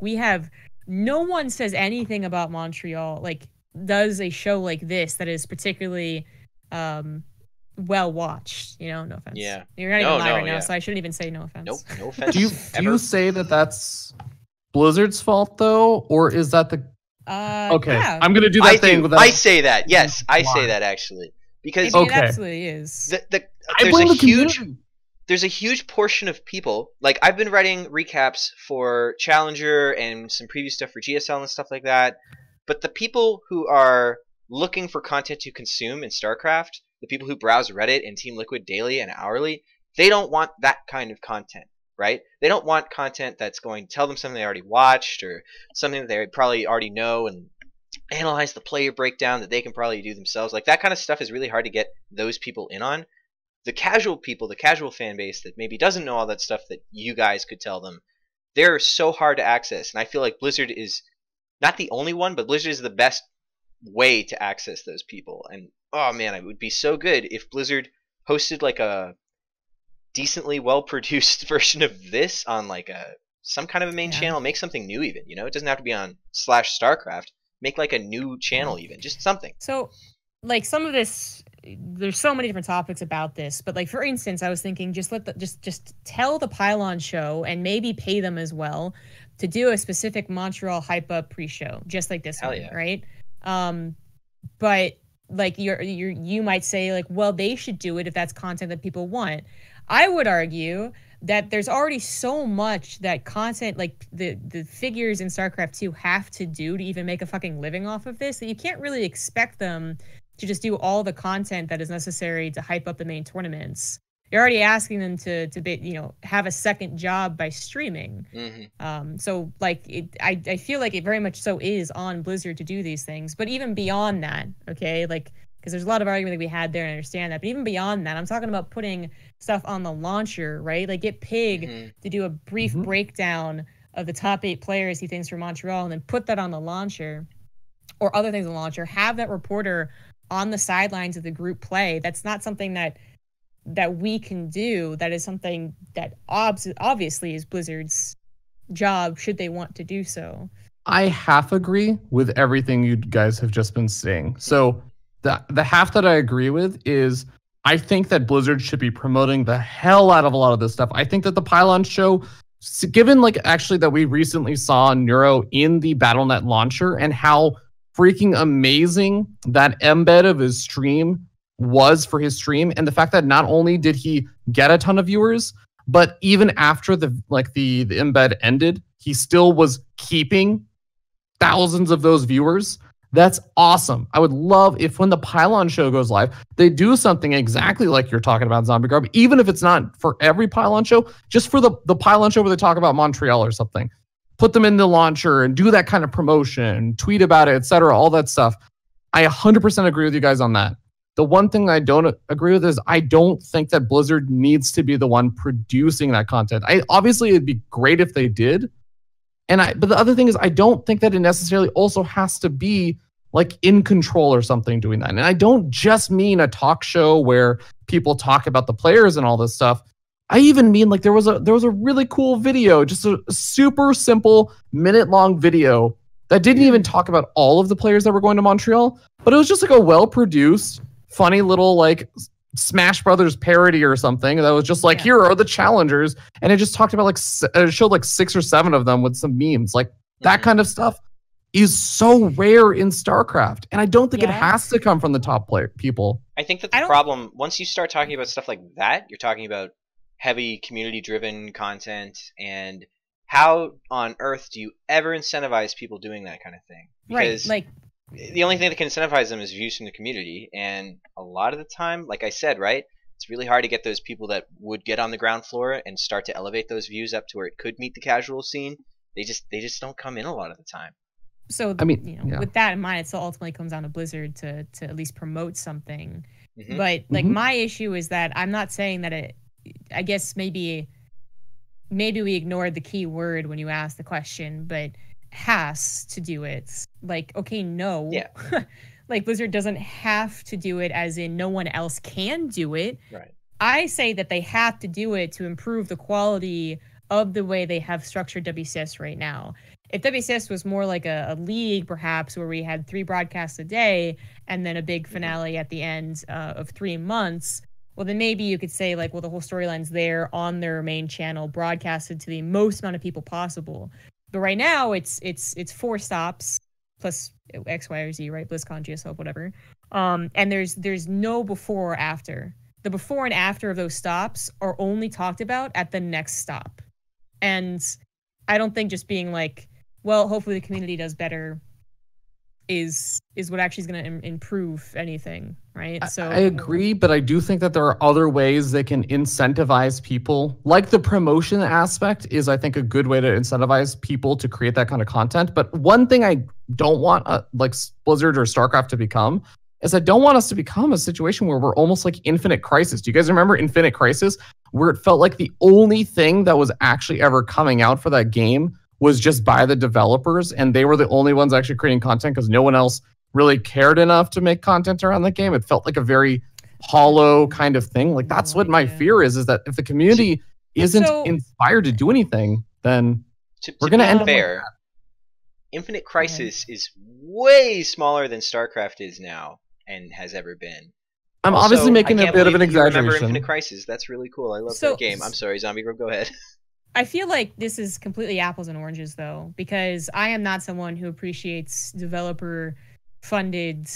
no one says anything about Montreal, like, does a show like this that is particularly well watched, you know? No offense. Yeah. You're not even live right now, so I shouldn't even say no offense. Nope, no offense. Do you say that that's Blizzard's fault, though? Or is that the... okay, yeah. I'm going to do that thing. I say that. Yes, I say that, actually. Because it absolutely is. There's a huge portion of people, like I've been writing recaps for Challenger and some preview stuff for GSL and stuff like that, but the people who are looking for content to consume in StarCraft, the people who browse Reddit and Team Liquid daily and hourly, They don't want that kind of content, right? They don't want content that's going to tell them something they already watched or something that they probably already know and analyze the player breakdown that they can probably do themselves. Like, that kind of stuff is really hard to get those people in on. The casual people, the casual fan base that maybe doesn't know all that stuff that you guys could tell them, they're so hard to access. And I feel like Blizzard is not the only one, but Blizzard is the best way to access those people. And oh man, it would be so good if Blizzard hosted like a decently well produced version of this on like some kind of a main channel. Make something new even, you know? It doesn't have to be on /StarCraft. Make like a new channel even, just something. So like some of this, there's so many different topics about this, but like for instance, I was thinking just just tell the Pylon show and maybe pay them as well to do a specific Montreal hype up pre-show, just like this one, right? But like you might say like, well, they should do it if that's content that people want. I would argue that there's already so much that content, like the figures in StarCraft 2 have to do to even make a fucking living off of this, that you can't really expect them to just do all the content that is necessary to hype up the main tournaments. You're already asking them to be, you know, have a second job by streaming. So like I feel like it very much so is on Blizzard to do these things. But even beyond that, okay, like, because there's a lot of argument that we had there and I understand that. But even beyond that, I'm talking about putting stuff on the launcher, right? Like get Pig to do a brief breakdown of the top 8 players he thinks for Montreal and then put that on the launcher or other things on the launcher. Have that reporter on the sidelines of the group play. That's not something that we can do. That is something that obviously is Blizzard's job should they want to do so. I half agree with everything you guys have just been saying. So the half that I agree with is I think that Blizzard should be promoting the hell out of a lot of this stuff. I think that the Pylon show, given like actually that we recently saw Neuro in the BattleNet launcher and how freaking amazing that embed of his stream was for his stream, and the fact that not only did he get a ton of viewers, but even after the embed ended, he still was keeping thousands of those viewers. That's awesome. I would love if when the Pylon show goes live, they do something exactly like you're talking about, ZombieGrub, even if it's not for every Pylon show, just for the Pylon show where they talk about Montreal or something. Put them in the launcher and do that kind of promotion, tweet about it, etc., all that stuff. I 100% agree with you guys on that. The one thing I don't agree with is I don't think that Blizzard needs to be the one producing that content. Obviously, it'd be great if they did. But the other thing is I don't think that it necessarily also has to be like In Control or something doing that. And I don't just mean a talk show where people talk about the players and all this stuff. I even mean like there was a really cool video, just a super simple minute-long video that didn't even talk about all of the players that were going to Montreal, but it was just like a well-produced, funny little like Smash Brothers parody or something that was just like, here are the challengers, and it just talked about like it showed like 6 or 7 of them with some memes. Like that kind of stuff is so rare in StarCraft, and I don't think it has to come from the top people. I think that the problem, once you start talking about stuff like that, you're talking about heavy community-driven content, and how on earth do you ever incentivize people doing that kind of thing? Because like the only thing that can incentivize them is views from the community, and a lot of the time, like I said, right, it's really hard to get those people that would get on the ground floor and start to elevate those views up to where it could meet the casual scene. They just don't come in a lot of the time. So I mean, you know, with that in mind, it still ultimately comes down to Blizzard to at least promote something. But like my issue is that I'm not saying that it. I guess maybe we ignored the key word when you asked the question, but has to do it. Like, okay, no. Yeah. Like Blizzard doesn't have to do it as in no one else can do it. Right. I say that they have to do it to improve the quality of the way they have structured WCS right now. If WCS was more like a league, perhaps, where we had 3 broadcasts a day and then a big finale at the end of 3 months, well, then maybe you could say, like, well, the whole storyline's there on their main channel, broadcasted to the most amount of people possible. But right now, it's 4 stops plus X, Y, or Z, right? BlizzCon, GSL, whatever. And there's no before or after. The before and after of those stops are only talked about at the next stop. And I don't think just being like, well, hopefully the community does better is what actually is going to improve anything, right? So I agree, but I do think that there are other ways they can incentivize people. Like the promotion aspect is, I think, a good way to incentivize people to create that kind of content. But one thing I don't want like Blizzard or StarCraft to become is I don't want us to become a situation where we're almost like Infinite Crisis. Do you guys remember Infinite Crisis, where it felt like the only thing that was actually ever coming out for that game was just by the developers, and they were the only ones actually creating content because no one else really cared enough to make content around the game? It felt like a very hollow kind of thing. Like that's what my fear is that if the community isn't inspired to do anything, then we're going to end up fair. Like Infinite Crisis is way smaller than StarCraft is now and has ever been. I'm also, obviously making a bit of an exaggeration. Remember Infinite Crisis? That's really cool. I love that game. I'm sorry, ZombieGrub, go ahead. I feel like this is completely apples and oranges, though, because I am not someone who appreciates developer-funded,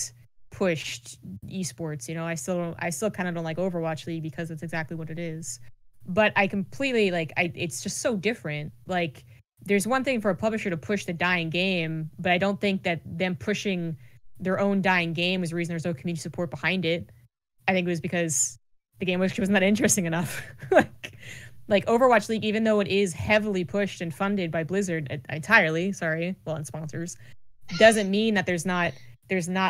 pushed esports. You know, I still kind of don't like Overwatch League because it's exactly what it is. But I completely it's just so different. Like, there's one thing for a publisher to push the dying game, but I don't think that them pushing their own dying game was the reason there's no community support behind it. I think it was because the game wasn't that interesting enough. Like Overwatch League, even though it is heavily pushed and funded by Blizzard entirely, and sponsors, doesn't mean that there's not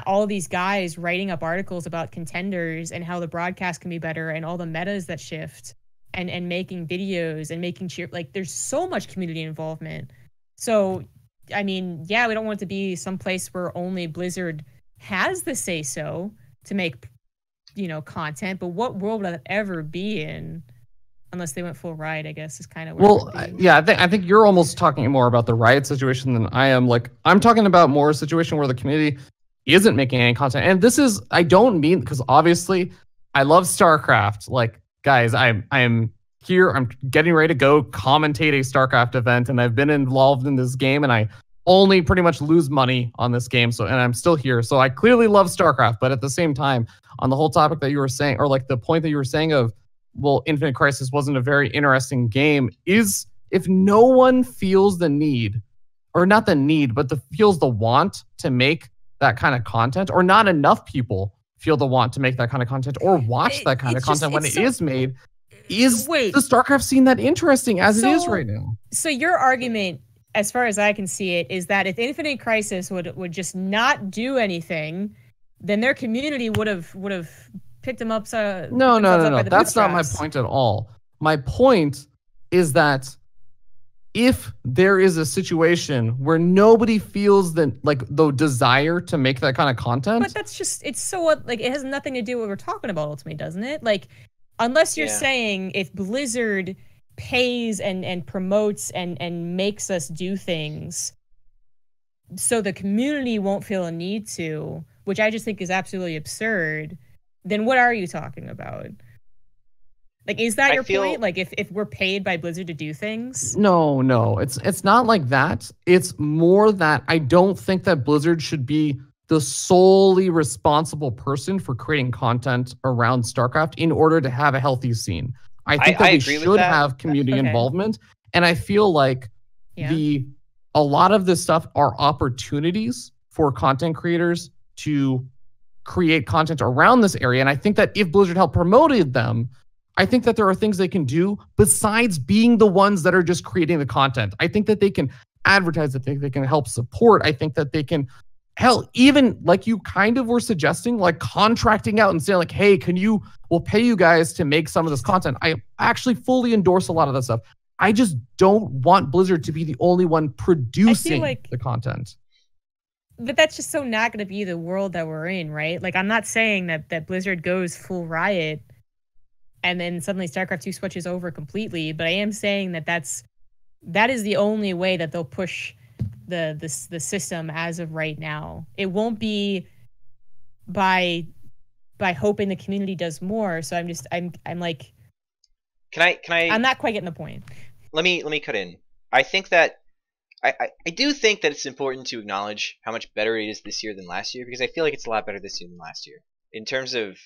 all these guys writing up articles about contenders and how the broadcast can be better and all the metas that shift and making videos and making there's so much community involvement. So, I mean, yeah, we don't want it to be some place where only Blizzard has the say so to make, content, but what world would that ever be in? Unless they went full Riot, I guess, is kind of where yeah, I think you're almost talking more about the Riot situation than I am. Like, I'm talking about more a situation where the community isn't making any content. And this is, I don't mean, because obviously I love StarCraft. Like, guys, I'm here, I'm getting ready to go commentate a StarCraft event, and I've been involved in this game, and I only pretty much lose money on this game. So, and I'm still here. So I clearly love StarCraft, but at the same time, on the whole topic that you were saying, or like the point that you were saying of, well, Infinite Crisis wasn't a very interesting game, is if no one feels the need, or not the need, but feels the want to make that kind of content, or not enough people feel the want to make that kind of content or watch that kind of content when it is made, is the StarCraft scene that interesting as it is right now? So your argument, as far as I can see it, is that if Infinite Crisis would just not do anything, then their community would have picked them up. No. That's not my point at all. My point is that if there is a situation where nobody feels the desire to make that kind of content, but that's just, it's so it has nothing to do with what we're talking about ultimately, doesn't it? Like, unless you're saying if Blizzard pays and promotes and makes us do things so the community won't feel a need to, which I just think is absolutely absurd, then what are you talking about? Like, is that your point? Like, if we're paid by Blizzard to do things? No. It's not like that. It's more that I don't think that Blizzard should be the solely responsible person for creating content around StarCraft in order to have a healthy scene. I think that we should have community involvement. And I feel like a lot of this stuff are opportunities for content creators to create content around this area. And I think that if Blizzard helped promoted them, I think that there are things they can do besides being the ones that are just creating the content. I think that they can advertise. I think they can help support. I think that they can, hell, even like you kind of were suggesting, like contracting out and saying like, hey, we'll pay you guys to make some of this content. I actually fully endorse a lot of that stuff. I just don't want Blizzard to be the only one producing the content. But that's just so not going to be the world that we're in, right? Like, I'm not saying that Blizzard goes full Riot and then suddenly StarCraft 2 switches over completely, but I am saying that is the only way that they'll push the system as of right now. It won't be by hoping the community does more. So I'm like, can I I'm not quite getting the point. Let me cut in. I think that I do think that it's important to acknowledge how much better it is this year than last year, because I feel like it's a lot better this year than last year in terms of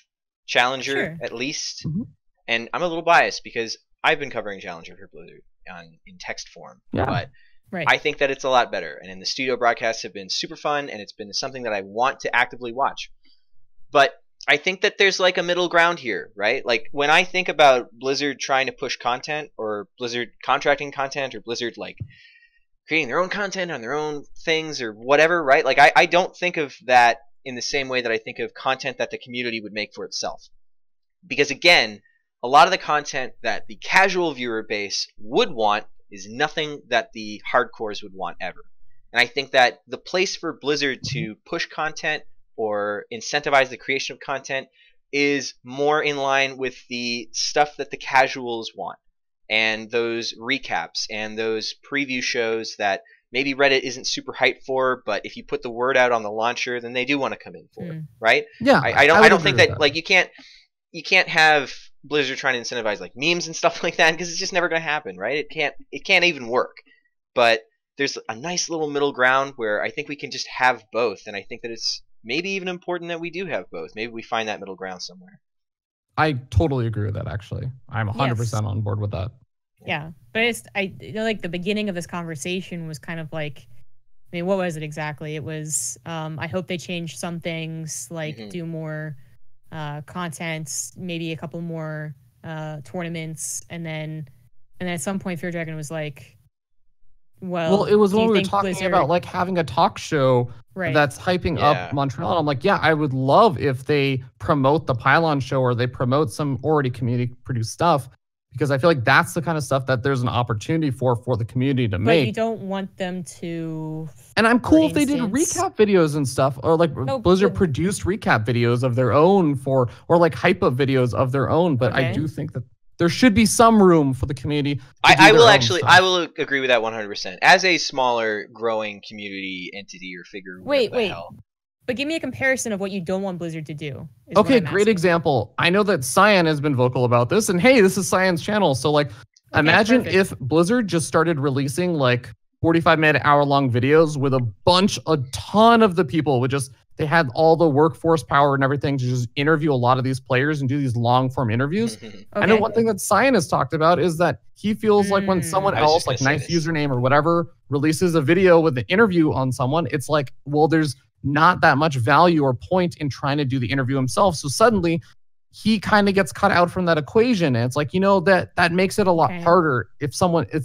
Challenger, at least. Mm-hmm. And I'm a little biased because I've been covering Challenger for Blizzard in text form. Yeah. But Right. I think that it's a lot better. And in the studio broadcasts have been super fun, and it's been something that I want to actively watch. But I think that there's like a middle ground here, right? Like when I think about Blizzard trying to push content, or Blizzard contracting content, or Blizzard like creating their own content on their own things or whatever, right? Like I don't think of that in the same way that I think of content that the community would make for itself. Because again, a lot of the content that the casual viewer base would want is nothing that the hardcores would want ever. And I think that the place for Blizzard to push content or incentivize the creation of content is more in line with the stuff that the casuals want. And those recaps and those preview shows that maybe Reddit isn't super hyped for, but if you put the word out on the launcher, then they do want to come in for it, right? Yeah, I don't think that like you can't have Blizzard trying to incentivize like memes and stuff like that, because it's just never going to happen, right? It can't even work. But there's a nice little middle ground where I think we can just have both, and I think that it's maybe even important that we do have both. Maybe we find that middle ground somewhere. I totally agree with that, actually. I'm 100% on board with that. Yeah, but it's like the beginning of this conversation was kind of like, I mean, what was it exactly? It was I hope they change some things, like do more content, maybe a couple more tournaments, and then at some point feardragon was like, well, it was when we were talking Blizzard... about like having a talk show that's hyping up Montreal. I'm like, yeah, I would love if they promote the Pylon show, or they promote some already community produced stuff, because I feel like that's the kind of stuff that there's an opportunity for the community to make. But you don't want them to. And I'm cool if they did recap videos and stuff, or like Blizzard produced recap videos of their own or like hype up videos of their own. But I do think that there should be some room for the community. I will agree with that 100%. As a smaller, growing community entity or figure. Wait. But give me a comparison of what you don't want Blizzard to do. Okay, great example. I know that Cyan has been vocal about this, and hey, this is Cyan's channel. So like, imagine if Blizzard just started releasing like 45-minute, hour-long videos with a ton of the people would just, they had all the workforce power and everything to just interview a lot of these players and do these long-form interviews. I know one thing that Cyan has talked about is that he feels like when someone else, like Nice Username or whatever, releases a video with an interview on someone, it's like, well, there's not that much value or point in trying to do the interview himself. So suddenly he kind of gets cut out from that equation. And it's like, that makes it a lot harder if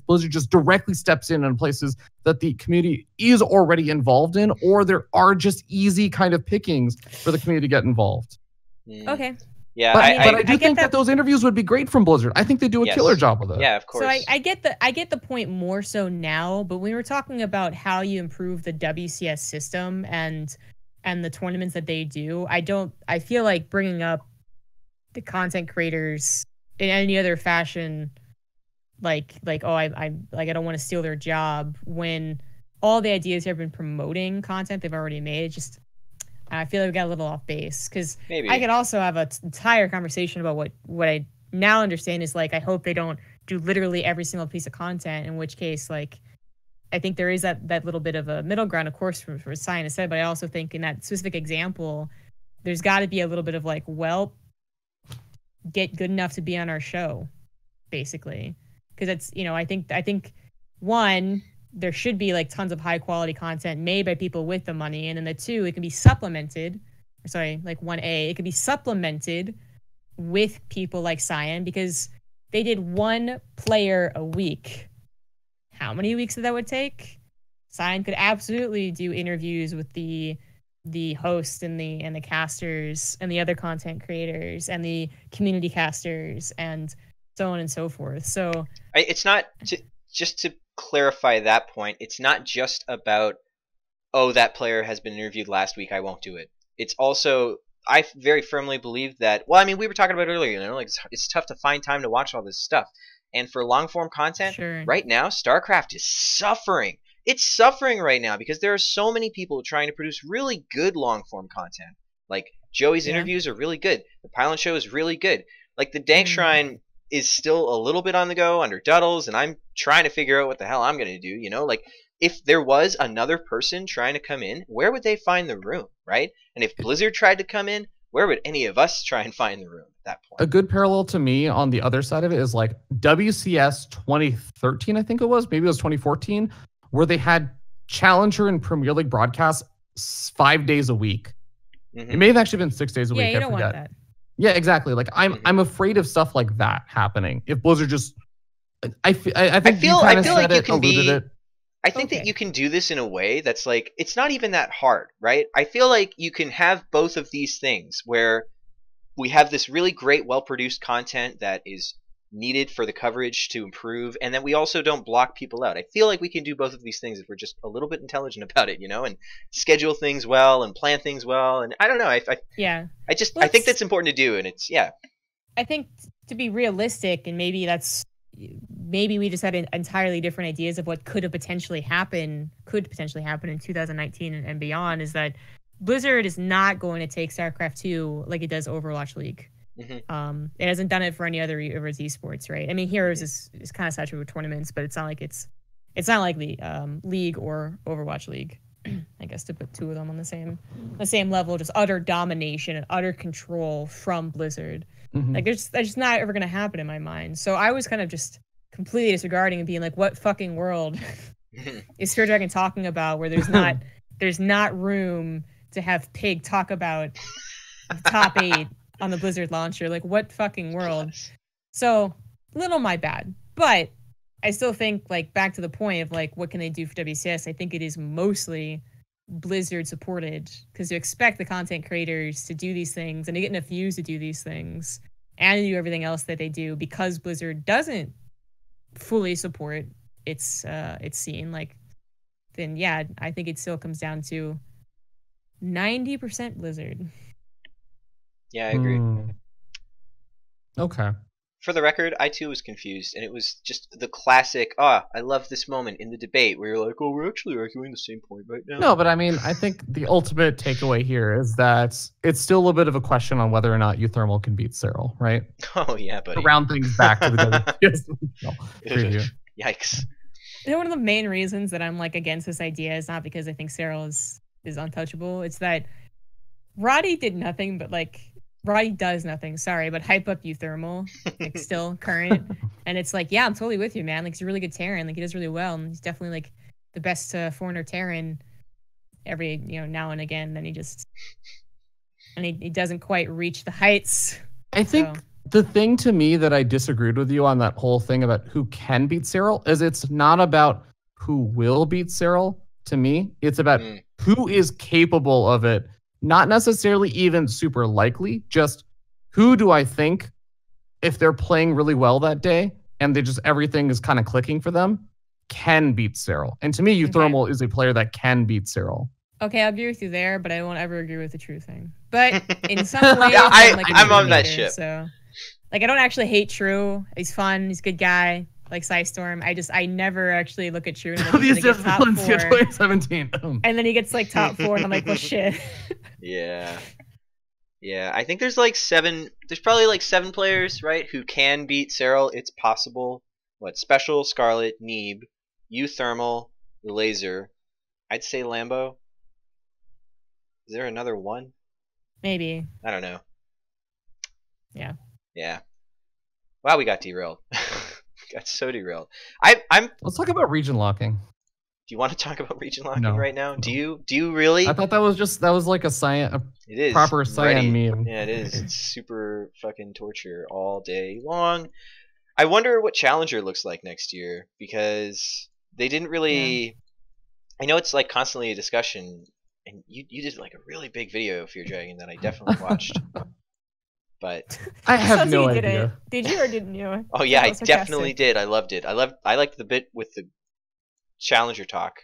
Blizzard just directly steps in places that the community is already involved in, or there are just easy kind of pickings for the community to get involved. Okay. Yeah, but I do think that those interviews would be great from Blizzard. I think they do a killer job with it. Yeah, of course. So I get the point more so now, but when we were talking about how you improve the WCS system and the tournaments that they do, I feel like bringing up the content creators in any other fashion, like I don't want to steal their job, when all the ideas here have been promoting content they've already made. Just I feel like we got a little off base, because I could also have an entire conversation about what I now understand is like, I hope they don't do literally every single piece of content, in which case, like, I think there is that little bit of a middle ground, of course, from what Cyan has said, but I also think in that specific example, there's got to be a little bit of like, well, get good enough to be on our show, basically. Because it's, I think one, there should be like tons of high quality content made by people with the money, and then the two, it can be supplemented. Like 1A, it could be supplemented with people like Cyan, because they did one player a week. How many weeks that would take? Cyan could absolutely do interviews with the hosts and the casters and the other content creators and the community casters and so on and so forth. So it's not just to clarify that point. It's not just about, oh, that player has been interviewed last week, I won't do it. It's also, I very firmly believe that, well, I mean, we were talking about it earlier, like it's tough to find time to watch all this stuff. And for long form content, right now, StarCraft is suffering. It's suffering right now because there are so many people trying to produce really good long form content. Like Joey's interviews are really good. The Pylon show is really good. Like the Dank Shrine is still a little bit on the go under Duddles, and I'm trying to figure out what the hell I'm going to do, Like, if there was another person trying to come in, where would they find the room, right? And if Blizzard tried to come in, where would any of us try and find the room at that point? A good parallel to me on the other side of it is like WCS 2013, I think it was. Maybe it was 2014, where they had Challenger and Premier League broadcasts 5 days a week. It may have actually been 6 days a week. Yeah, you I don't forget. want that. Yeah, exactly. Like I'm afraid of stuff like that happening. If Blizzard just, I think you kind of said it, alluded it. I think that you can do this in a way that's like, it's not even that hard, right? I feel like you can have both of these things where we have this really great, well-produced content that is needed for the coverage to improve, and then we also don't block people out. I feel like we can do both of these things if we're just a little bit intelligent about it, you know, and schedule things well and plan things well. And I don't know. I think that's important to do, and it's I think to be realistic, and maybe we just had entirely different ideas of what could potentially happen in 2019 and beyond, is that Blizzard is not going to take StarCraft 2 like it does Overwatch League. It hasn't done it for any other esports, right? I mean, Heroes is kind of saturated with tournaments, but it's not like the League or Overwatch League. I guess to put two of them on the same level, just utter domination and utter control from Blizzard. Like that's just not ever going to happen in my mind. So I was kind of just completely disregarding and being like, what fucking world is feardragon talking about where there's not room to have Pig talk about the top 8 on the Blizzard launcher? Like, what fucking world? So, little my bad. But I still think, like, back to the point of, like, what can they do for WCS? I think it is mostly Blizzard supported, because you expect the content creators to do these things and to get enough views to do these things and to do everything else that they do, because Blizzard doesn't fully support its scene. Like, then yeah, I think it still comes down to 90% Blizzard. Yeah, I agree. Okay. For the record, I too was confused, and it was just the classic, I love this moment in the debate where you're like, oh, we're actually arguing the same point right now. No, but I mean, I think the ultimate takeaway here is that it's still a bit of a question on whether or not Euthermal can beat Cyril, right? Oh, yeah, buddy. To round things back to the WCS preview. Yikes. You know, one of the main reasons that I'm, like, against this idea is not because I think Cyril is untouchable. It's that Roddy did nothing but, like, Roddy does nothing, sorry, but hype up Euthermal, like, still current. And it's like, yeah, I'm totally with you, man. Like, he's a really good Terran. Like, he does really well. And he's definitely, like, the best foreigner Terran every, now and again. Then he doesn't quite reach the heights. I think the thing to me that I disagreed with you on that whole thing about who can beat Cyril is it's not about who will beat Cyril. To me, it's about who is capable of it. Not necessarily even super likely, just who do I think, if they're playing really well that day and everything is kind of clicking for them, can beat Cyril. And to me, Euthermal is a player that can beat Cyril. Okay, I'll agree with you there, but I won't ever agree with the true thing. But in some ways, I'm on that ship. So, like, I don't actually hate True. He's fun. He's a good guy. Like Psystorm, I never actually look at True. And These top 4. 2017. And then he gets like top 4, and I'm like, well, shit. Yeah. I think there's like 7. There's probably like 7 players, right, who can beat Cyril. It's possible. Special, Scarlet, Neeb, Euthermal, Laser. I'd say Lambo. Is there another one? Maybe. I don't know. Yeah. Wow, we got derailed. Got so derailed. Let's talk about region locking. Do you want to talk about region locking right now? No. Do you really? I thought that was like a proper cyan meme. Yeah, it is. It's super fucking torture all day long. I wonder what Challenger looks like next year, because they didn't really. Yeah. I know it's like constantly a discussion, and you did like a really big video of feardragon that I definitely watched. But I have no idea. Did you or didn't you? Oh yeah, I definitely did. I loved it. I liked the bit with the Challenger talk.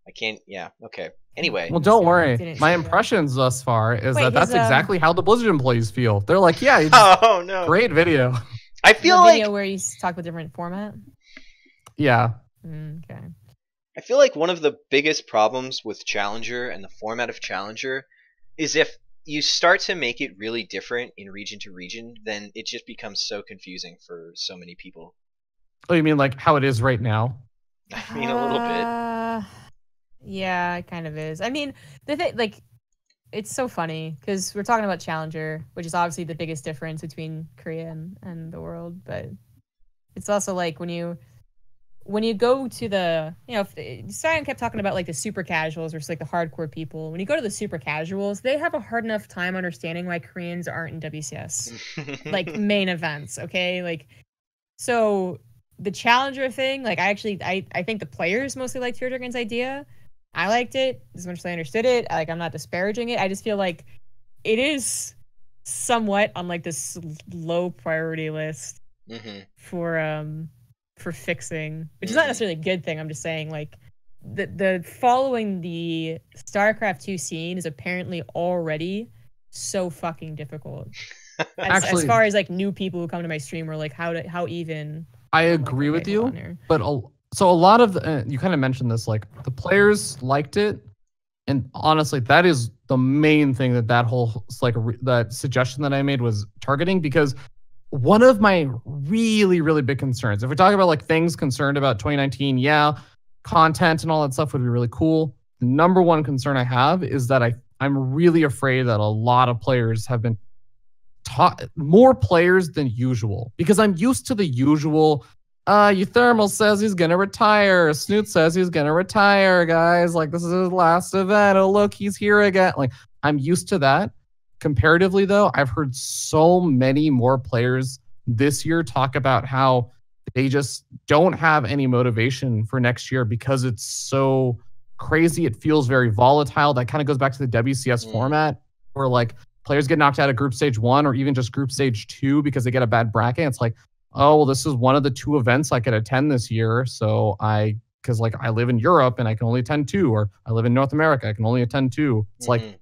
I can't. Yeah. Okay. Anyway. Well, don't worry. My impressions thus far is that's exactly how the Blizzard employees feel. They're like, yeah. Oh no. Great video. I feel like video where you talk with different format. Yeah. Okay. I feel like one of the biggest problems with Challenger and the format of Challenger is if you start to make it really different in region to region, then it just becomes so confusing for so many people. Oh, you mean like how it is right now? I mean, a little bit. Yeah, it kind of is. I mean, the thing, like, it's so funny because we're talking about Challenger, which is obviously the biggest difference between Korea and the world, but it's also like when you when you go to the, Sion kept talking about like the super casuals versus like the hardcore people. When you go to the super casuals, they have a hard enough time understanding why Koreans aren't in WCS, like main events. Okay, like so the challenger thing. Like I think the players mostly liked feardragon's idea. I liked it as much as I understood it. Like I'm not disparaging it. I just feel like it is somewhat on like this low priority list for fixing, which is not necessarily a good thing. I'm just saying, like, the following the StarCraft 2 scene is apparently already so fucking difficult. As far as like new people who come to my stream or like how even. I agree with you, but so a lot of you kind of mentioned this, like the players liked it, and honestly, that is the main thing that whole like that suggestion that I made was targeting, because one of my really, really big concerns, if we're talking about like things concerned about 2019, yeah, content and all that stuff would be really cool. The number one concern I have is that I'm really afraid that a lot of players have been taught more players than usual, because I'm used to the usual. Euthermal says he's gonna retire. Snoot says he's gonna retire, guys. Like, this is his last event. Oh, look, he's here again. Like, I'm used to that. Comparatively, though, I've heard so many more players this year talk about how they just don't have any motivation for next year because it's so crazy. It feels very volatile. That kind of goes back to the WCS format, where like players get knocked out of group stage 1 or even just group stage 2 because they get a bad bracket. It's like, oh, well, this is one of the 2 events I could attend this year. So because like I live in Europe and I can only attend 2, or I live in North America, I can only attend 2. It's like,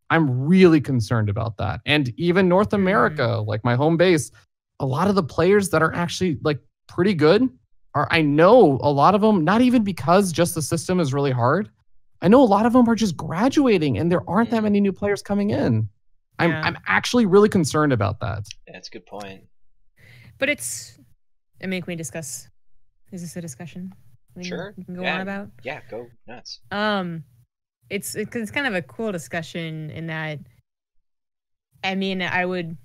I'm really concerned about that. And even North America, like my home base, a lot of the players that are actually like pretty good I know a lot of them, not even because just the system is really hard. I know a lot of them are just graduating and there aren't that many new players coming in. I'm actually really concerned about that. Yeah, that's a good point. But it's, I mean, can we discuss, is this a discussion Sure. we can go on about? Yeah, go nuts. It's kind of a cool discussion in that, I mean, I'm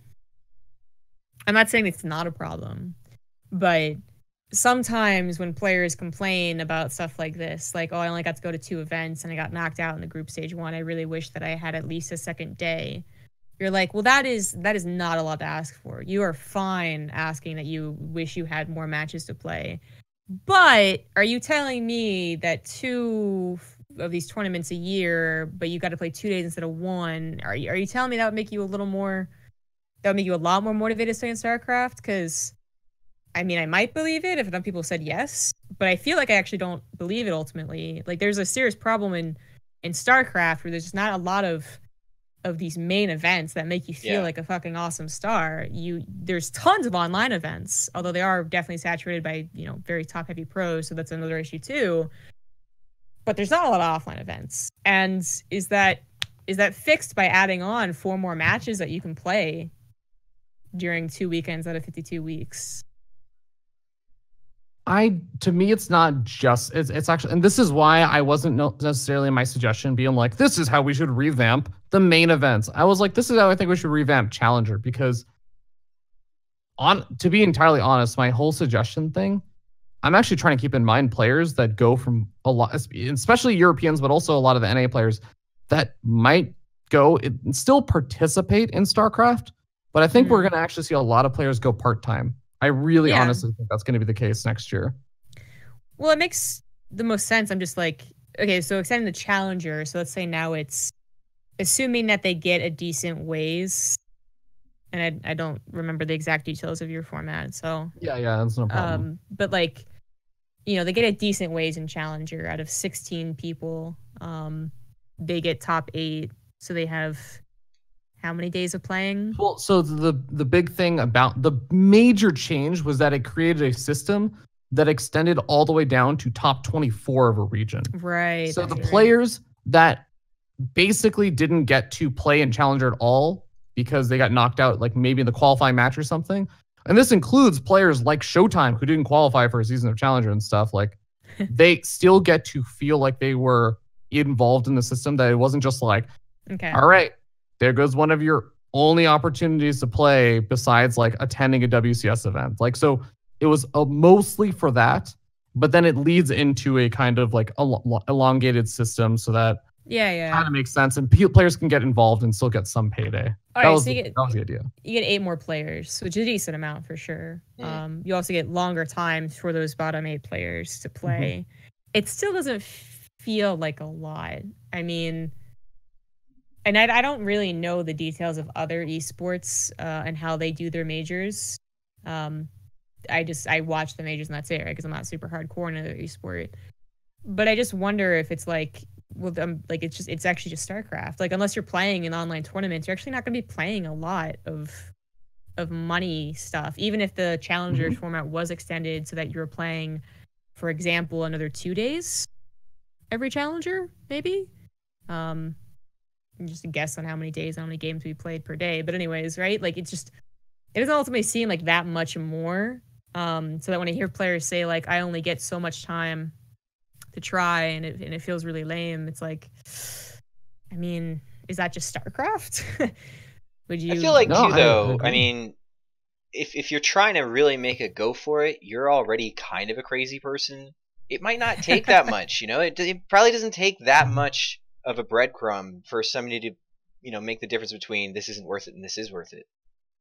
not saying it's not a problem, but sometimes when players complain about stuff like this, like, oh, I only got to go to 2 events and I got knocked out in the group stage 1, I really wish that I had at least a second day. You're like, well, that is not a lot to ask for. You are fine asking that you wish you had more matches to play. But are you telling me that 2 of these tournaments a year, but you got to play 2 days instead of 1? Are you telling me that would make you a lot more motivated to stay in StarCraft? Because I mean, I might believe it if enough people said yes, but I feel like I actually don't believe it ultimately. Like, there's a serious problem in StarCraft where there's just not a lot of these main events that make you feel like a fucking awesome star. There's tons of online events, although they are definitely saturated by, very top heavy pros, so that's another issue too. But there's not a lot of offline events. And is that fixed by adding on 4 more matches that you can play during 2 weekends out of 52 weeks? To me, it's not just, it's actually, and this is why I wasn't necessarily in my suggestion being like, this is how we should revamp the main events. I was like, this is how I think we should revamp Challenger, because to be entirely honest, my whole suggestion thing, I'm actually trying to keep in mind players that go from a lot, especially Europeans, but also a lot of the NA players that might go and still participate in StarCraft. But I think we're going to actually see a lot of players go part-time. I really honestly think that's going to be the case next year. Well, it makes the most sense. I'm just like, okay, so extending the Challenger. So let's say now it's assuming that they get a decent ways. And I don't remember the exact details of your format. So yeah, that's no problem. But like, they get a decent ways in Challenger out of 16 people. They get top 8. So they have how many days of playing? Well, so the big thing about the major change was that it created a system that extended all the way down to top 24 of a region. Right. So the players that basically didn't get to play in Challenger at all because they got knocked out, like maybe in the qualifying match or something. And this includes players like Showtime who didn't qualify for a season of Challenger and stuff. Like, they still get to feel like they were involved in the system, that it wasn't just like, okay, all right, there goes one of your only opportunities to play besides like attending a WCS event. Like, so it was mostly for that. but then it leads into a kind of like elongated system so that kind of makes sense, and players can get involved and still get some payday. That was the idea. You get 8 more players, which is a decent amount for sure. You also get longer times for those bottom 8 players to play. It still doesn't feel like a lot. I mean, and I don't really know the details of other esports and how they do their majors. I watch the majors and that's it, right? Because I'm not super hardcore in another esport. But I just wonder if it's like, well, like it's actually just StarCraft. Like, unless you're playing in online tournaments, you're actually not going to be playing a lot of money stuff. Even if the challengers format was extended so that you're playing, for example, another 2 days every challenger, maybe. Just a guess on how many days, how many games we played per day. But anyways, right? Like, it doesn't ultimately seem like that much more. So that when I hear players say like, I only get so much time to try and it feels really lame, it's like, I mean, is that just StarCraft? Would you? I feel like too though. I mean, if you're trying to really make a go for it, you're already kind of a crazy person. It might not take that much, you know. It probably doesn't take that much of a breadcrumb for somebody to, you know, make the difference between this isn't worth it and this is worth it.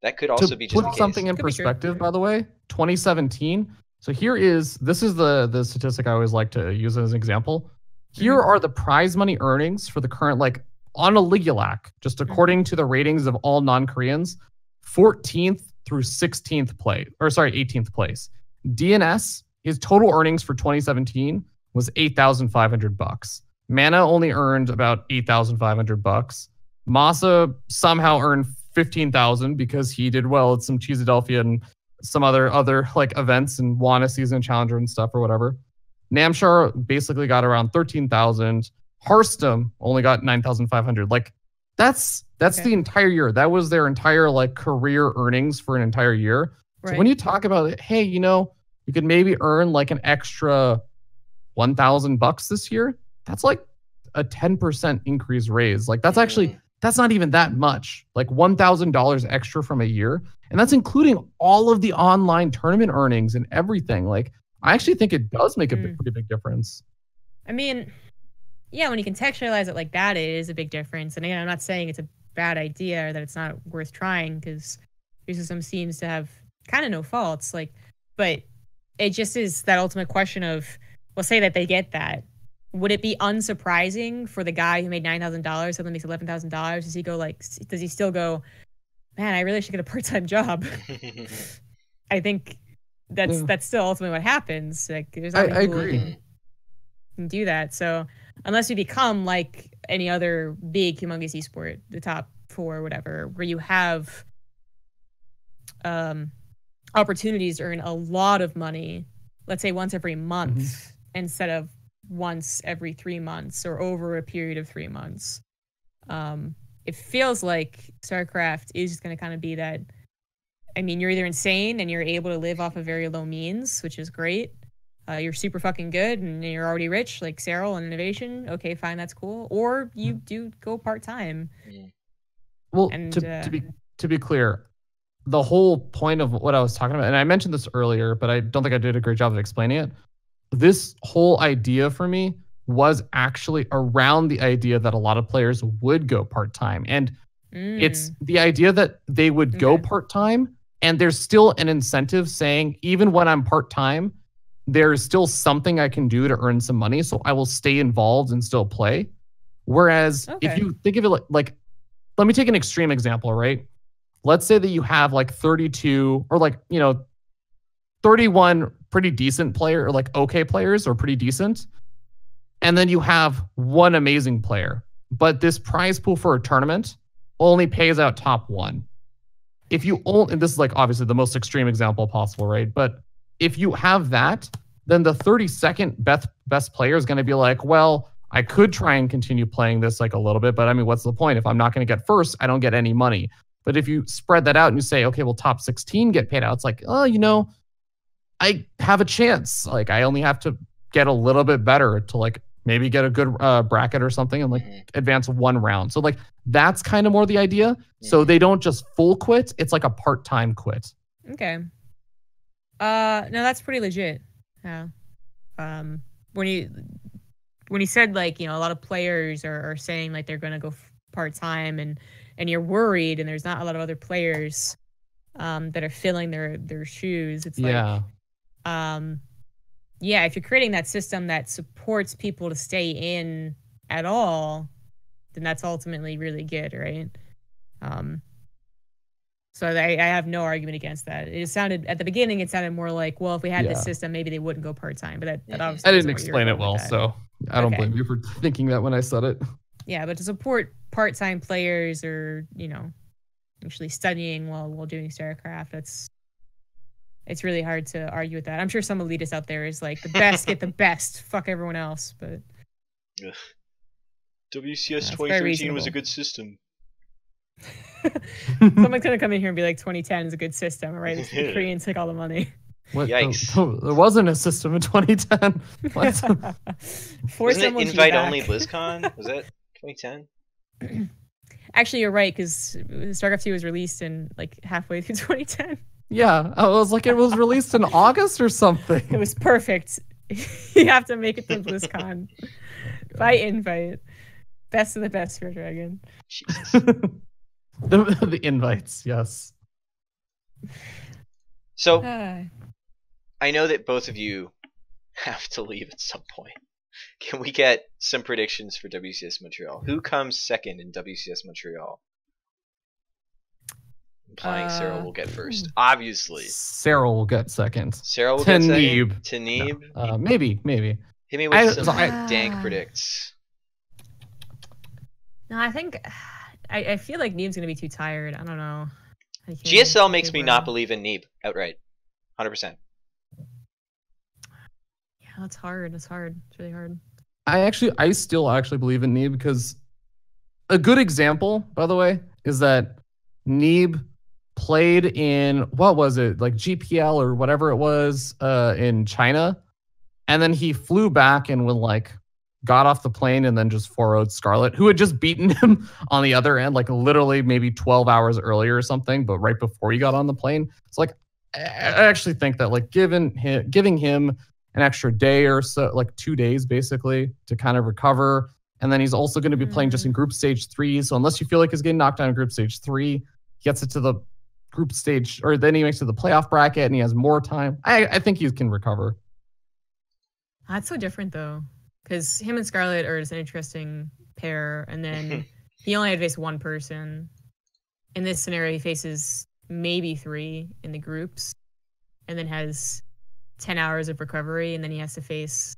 That could also be just the case. To put something in perspective, by the way, 2017. So this is the statistic I always like to use as an example. Here are the prize money earnings for the current, like, on a Ligulac, just according to the ratings of all non-Koreans, 14th through 16th place, or sorry, 18th place. DNS, his total earnings for 2017 was $8,500. Mana only earned about $8,500. Masa somehow earned 15,000 because he did well at some Cheesadelphia and some other like events and won a season challenger and stuff or whatever. Namshar basically got around 13,000. Hearthstone only got 9,500. Like, that's the entire year. That was their entire like career earnings for an entire year. Right. So when you talk about it, hey, you know, you could maybe earn like an extra $1,000 this year. That's like a 10% increase raise. Like, that's actually, that's not even that much. Like $1,000 extra from a year. And that's including all of the online tournament earnings and everything. Like, I actually think it does make a pretty big difference. I mean, yeah, when you contextualize it like that, it is a big difference. And again, I'm not saying it's a bad idea or that it's not worth trying, because your system seems to have kind of no faults. Like, but it just is that ultimate question of, well, say that they get that. Would it be unsurprising for the guy who made $9,000, suddenly makes $11,000? Does he still go, man, I really should get a part-time job? I think that's still ultimately what happens. Like, there's not many people who can do that. So unless you become like any other big, humongous esport, the top 4 or whatever, where you have opportunities to earn a lot of money, let's say once every month instead of once every 3 months or over a period of 3 months. It feels like StarCraft is just going to kind of be that. I mean, you're either insane and you're able to live off of very low means, which is great. You're super fucking good and you're already rich, like Cyril and Innovation. Okay, fine, that's cool. Or you do go part-time. Well, and, to be clear, the whole point of what I was talking about, and I mentioned this earlier, but I don't think I did a great job of explaining it. This whole idea for me was actually around the idea that a lot of players would go part-time. And it's the idea that they would go part-time, and there's still an incentive saying, even when I'm part-time, there's still something I can do to earn some money, so I will stay involved and still play. Whereas if you think of it like, let me take an extreme example, right? Let's say that you have like 32 or like, you know, 31 pretty decent player or like okay players or pretty decent. And then you have one amazing player, but this prize pool for a tournament only pays out top 1. If you only, and this is like obviously the most extreme example possible, right? But if you have that, then the 32nd best player is going to be like, well, I could try and continue playing this like a little bit, but I mean, what's the point? If I'm not going to get first, I don't get any money. But if you spread that out and you say, okay, well, top 16 get paid out, it's like, oh, you know, I have a chance. Like, I only have to get a little bit better to like maybe get a good bracket or something and like advance 1 round. So like, that's kind of more the idea. So they don't just full quit. It's like a part-time quit. Okay. No, that's pretty legit. Yeah. when he said like, you know, a lot of players are saying like they're gonna go part-time, and you're worried, and there's not a lot of other players that are filling their shoes. It's Yeah. like yeah, if you're creating that system that supports people to stay in at all, then that's ultimately really good, right? So I have no argument against that. It sounded at the beginning, it sounded more like, well, if we had this system, maybe they wouldn't go part-time. But that obviously I isn't didn't where you're explain it going with well, that. so I don't blame you for thinking that when I said it. Yeah, but to support part-time players, or, you know, actually studying while doing StarCraft, it's really hard to argue with that. I'm sure some elitist out there is like, the best get the best, fuck everyone else. But ugh. WCS 2013 was a good system. Someone's gonna come in here and be like, 2010 is a good system, right? The Koreans take all the money. What? Yikes. There wasn't a system in 2010. Force Wasn't it invite-only BlizzCon? Was that 2010? Actually, you're right, because StarCraft 2 was released in like halfway through 2010. Yeah, I was like, it was released in August or something. It was perfect. You have to make it to BlizzCon by invite. Best of the best for Dragon. Jesus. The invites, yes. So, I know that both of you have to leave at some point. Can we get some predictions for WCS Montreal? Who comes second in WCS Montreal? Implying Sarah will get first. Obviously. Sarah will get second. Sarah will get second. To Neeb. No. Maybe. Hit me with some dank predicts. No, I think... I feel like Neeb's going to be too tired. I don't know. GSL makes me not believe in Neeb outright. 100%. Yeah, that's hard. It's really hard. I still actually believe in Neeb, because a good example, by the way, is that Neeb played in, what was it, like GPL or whatever it was, in China, and then he flew back and got off the plane and then just 4-0'd Scarlet, who had just beaten him on the other end, like literally maybe 12 hours earlier or something, but right before he got on the plane. It's like, I actually think that like giving him an extra day or so, like 2 days basically, to kind of recover. And then he's also going to be playing just in group stage 3. So unless you feel like he's getting knocked down in group stage 3, he gets it to the group stage, or then he makes it to the playoff bracket and he has more time. I think he can recover. That's so different though, because him and Scarlet are just an interesting pair. And then he only had to face one person. In this scenario, he faces maybe 3 in the groups, and then has 10 hours of recovery, and then he has to face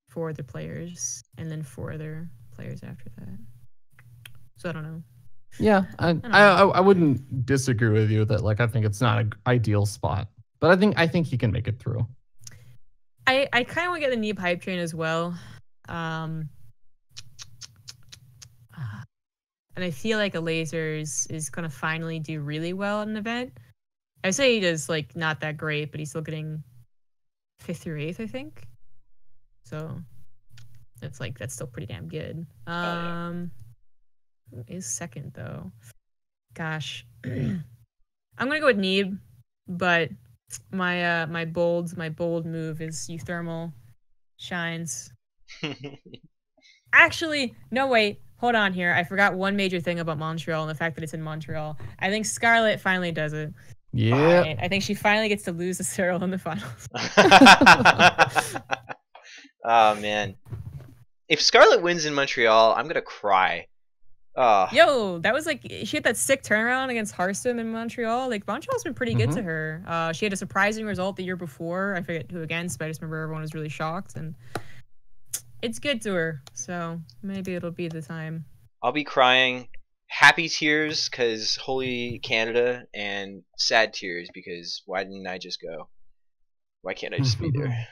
4 other players, and then 4 other players after that. So I don't know. Yeah, I wouldn't disagree with you that like I think it's not an ideal spot, but I think he can make it through. I kind of want to get the Neeb hype train as well. And I feel like a Lasers is going to finally do really well at an event. I say he does like not that great, but he's still getting 5th through 8th, I think. So that's still pretty damn good. Who is second though? Gosh, I'm gonna go with Neeb, but my bold move is Euthermal shines. Actually, no, wait. Hold on here. I forgot one major thing about Montreal and the fact that it's in Montreal. I think Scarlet finally does it. Yeah. Right. I think she finally gets to lose to Cyril in the finals. Oh, man. If Scarlet wins in Montreal, I'm going to cry. Yo, that was like, she had that sick turnaround against Hearthstone in Montreal. Like, Montreal's been pretty good to her. She had a surprising result the year before. I forget who against, but I just remember everyone was really shocked. And it's good to her, so maybe it'll be the time. I'll be crying happy tears because holy Canada, and sad tears because why didn't I just go? Why can't I just be there?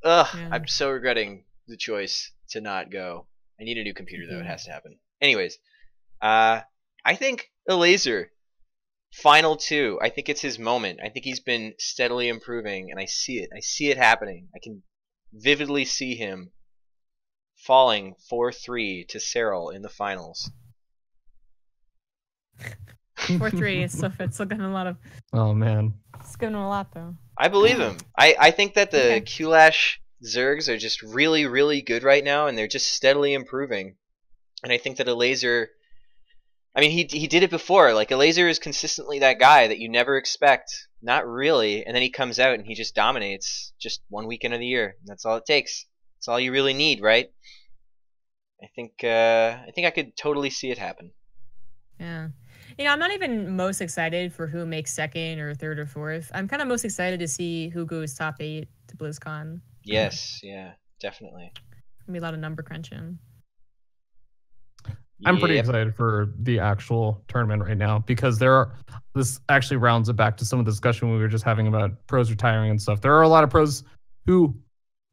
Ugh. Yeah. I'm so regretting the choice to not go. I need a new computer though. It has to happen. Anyways, I think Elazer, final 2. I think it's his moment. I think he's been steadily improving, and I see it. I see it happening. I can vividly see him falling 4-3 to Cyril in the finals. 4-3 is still giving a lot of. Oh man, it's giving him a lot though. I believe him. I think that the Kulash Zergs are just really, really good right now, and they're just steadily improving. And I think that a laser, I mean, he did it before. Like, a laser is consistently that guy that you never expect. Not really. And then he comes out and he just dominates just 1 weekend of the year. That's all it takes. That's all you really need, right? I think I could totally see it happen. Yeah. You know, I'm not even most excited for who makes second or third or fourth. I'm kind of most excited to see who goes top 8 to BlizzCon. Yes, yeah, definitely. Gonna be a lot of number crunching. I'm pretty excited for the actual tournament right now because this actually rounds it back to some of the discussion we were just having about pros retiring and stuff. There are a lot of pros who,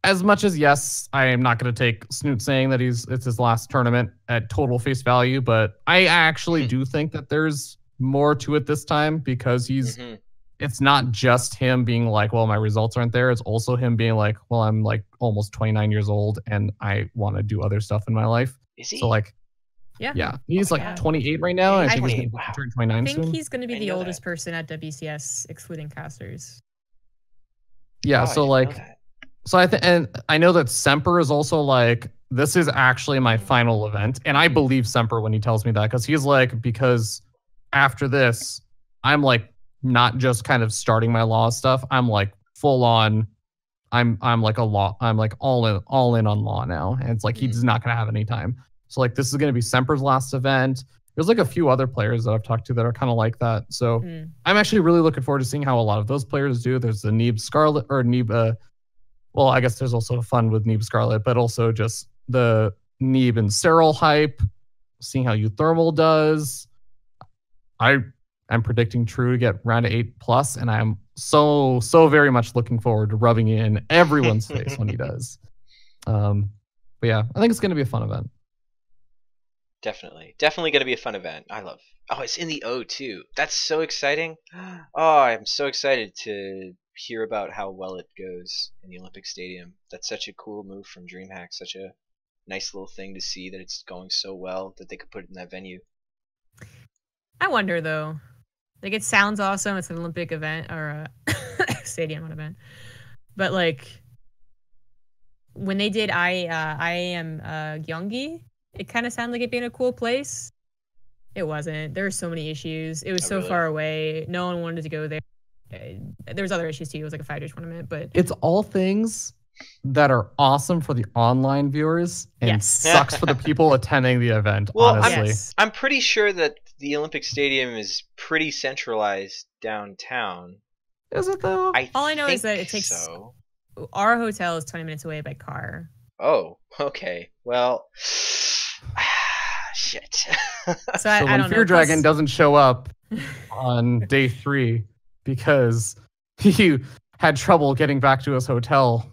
as much as yes, I am not going to take Snoot saying that it's his last tournament at total face value, but I actually do think that there's more to it this time because it's not just him being like, well, my results aren't there. It's also him being like, well, I'm like almost 29 years old and I want to do other stuff in my life. Is he? So like, yeah, he's like 28 right now. And I think he's going to turn 29 soon. I think he's going to be the oldest person at WCS, excluding casters. Yeah, so like, so I know that Semper is also like, this is actually my final event. And I believe Semper when he tells me that, because he's like, because after this, I'm like not just kind of starting my law stuff. I'm like full on, I'm like a law, I'm like all in on law now. And it's like, he's not going to have any time. So like, this is going to be Semper's last event. There's like a few other players that I've talked to that are kind of like that. So I'm actually really looking forward to seeing how a lot of those players do. There's the Neeb Scarlet or Neeb, well, I guess there's also fun with Neeb Scarlet, but also just the Neeb and Cyril hype, seeing how Euthermal does. I'm predicting True to get round 8+, and I'm so very much looking forward to rubbing it in everyone's face when he does. But yeah, I think it's going to be a fun event. Definitely going to be a fun event. Oh, it's in the O too. That's so exciting. Oh, I'm so excited to hear about how well it goes in the Olympic Stadium. That's such a cool move from DreamHack. Such a nice little thing to see that it's going so well that they could put it in that venue. I wonder though, like, it sounds awesome. It's an Olympic event or a stadium event, but like when they did I am Gyeonggi, it kind of sounded like it being a cool place. It wasn't. There were so many issues. It was so far away. No one wanted to go there. There was other issues too. It was like a 5-day tournament, but it's all things that are awesome for the online viewers and sucks for the people attending the event. Well, honestly, I'm pretty sure that the Olympic Stadium is pretty centralized downtown. Is it though? All I know is that it takes. So. Our hotel is 20 minutes away by car. Oh, okay. Well, shit. So when feardragon doesn't show up on day 3 because he had trouble getting back to his hotel,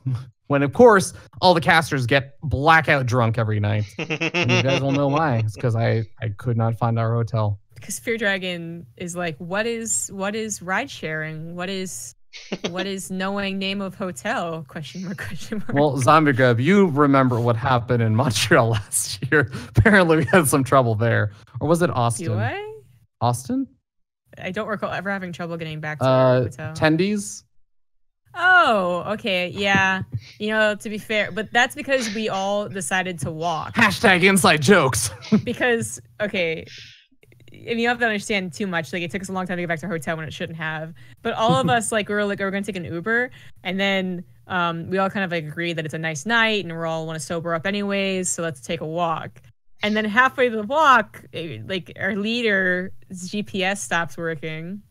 when of course all the casters get blackout drunk every night. And you guys will know why. It's because I could not find our hotel. Because feardragon is like, what is ride sharing? What is knowing name of hotel? Question mark. Well, ZombieGrub, you remember what happened in Montreal last year. Apparently we had some trouble there. Or was it Austin? Do I? Austin? I don't recall ever having trouble getting back to our hotel. Tendies? Oh, okay. Yeah. You know, to be fair, but that's because we all decided to walk. Hashtag inside jokes. Because, okay, and you have to understand too much. Like, it took us a long time to get back to our hotel when it shouldn't have. But all of us, like, we were going to take an Uber, and then we all kind of like agreed that it's a nice night, and we're all want to sober up anyways, so let's take a walk. And then halfway through the walk, like, our leader's GPS stops working.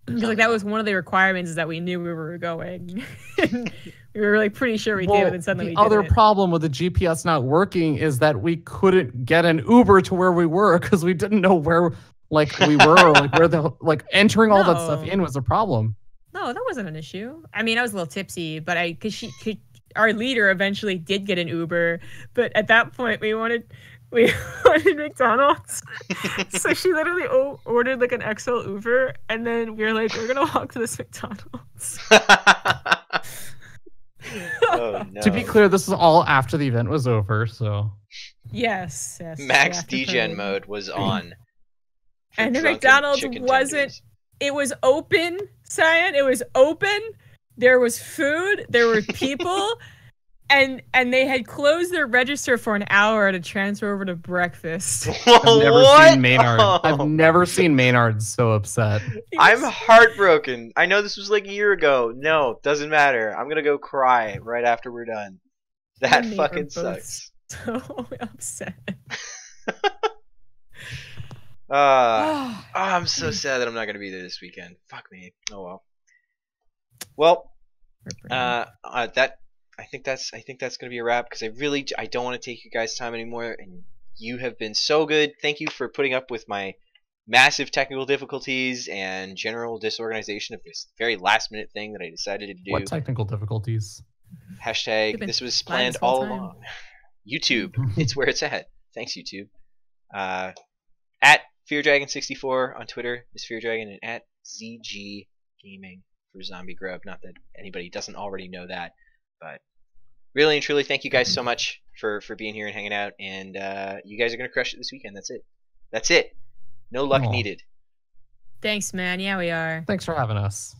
Because like that was one of the requirements, is that we knew we were going. We were like pretty sure we did, and suddenly we didn't. The other problem with the GPS not working is that we couldn't get an Uber to where we were because we didn't know where like we were, or like where the like entering all that stuff in was a problem. No, that wasn't an issue. I mean, I was a little tipsy, but our leader eventually did get an Uber, but at that point we wanted McDonald's. So she literally ordered like an XL Uber, and then we were like, we're gonna walk to this McDonald's. Oh, no. To be clear, this is all after the event was over, so yes. Max degen mode was on. And the McDonald's wasn't. It was open, Cyan. It was open, There was food. There were people. And they had closed their register for an hour to transfer over to breakfast. I've never What? seen Maynard. Oh. I've never seen Maynard so upset. I'm heartbroken. I know this was like a year ago. No, doesn't matter. I'm gonna go cry right after we're done. That Me fucking were both sucks. So upset. I'm so sad that I'm not gonna be there this weekend. Fuck me. Oh well. Well, that I think that's gonna be a wrap because I don't want to take you guys' time anymore, and you have been so good. Thank you for putting up with my massive technical difficulties and general disorganization of this very last minute thing that I decided to do. What technical difficulties? Hashtag this was planned all along. YouTube, it's where it's at. Thanks, YouTube. At feardragon64 on Twitter is feardragon, and at ZG Gaming for ZombieGrub. Not that anybody doesn't already know that, but really and truly, thank you guys so much for being here and hanging out. And you guys are gonna crush it this weekend. That's it. That's it. No luck needed. Thanks, man. Yeah, we are. Thanks for having us.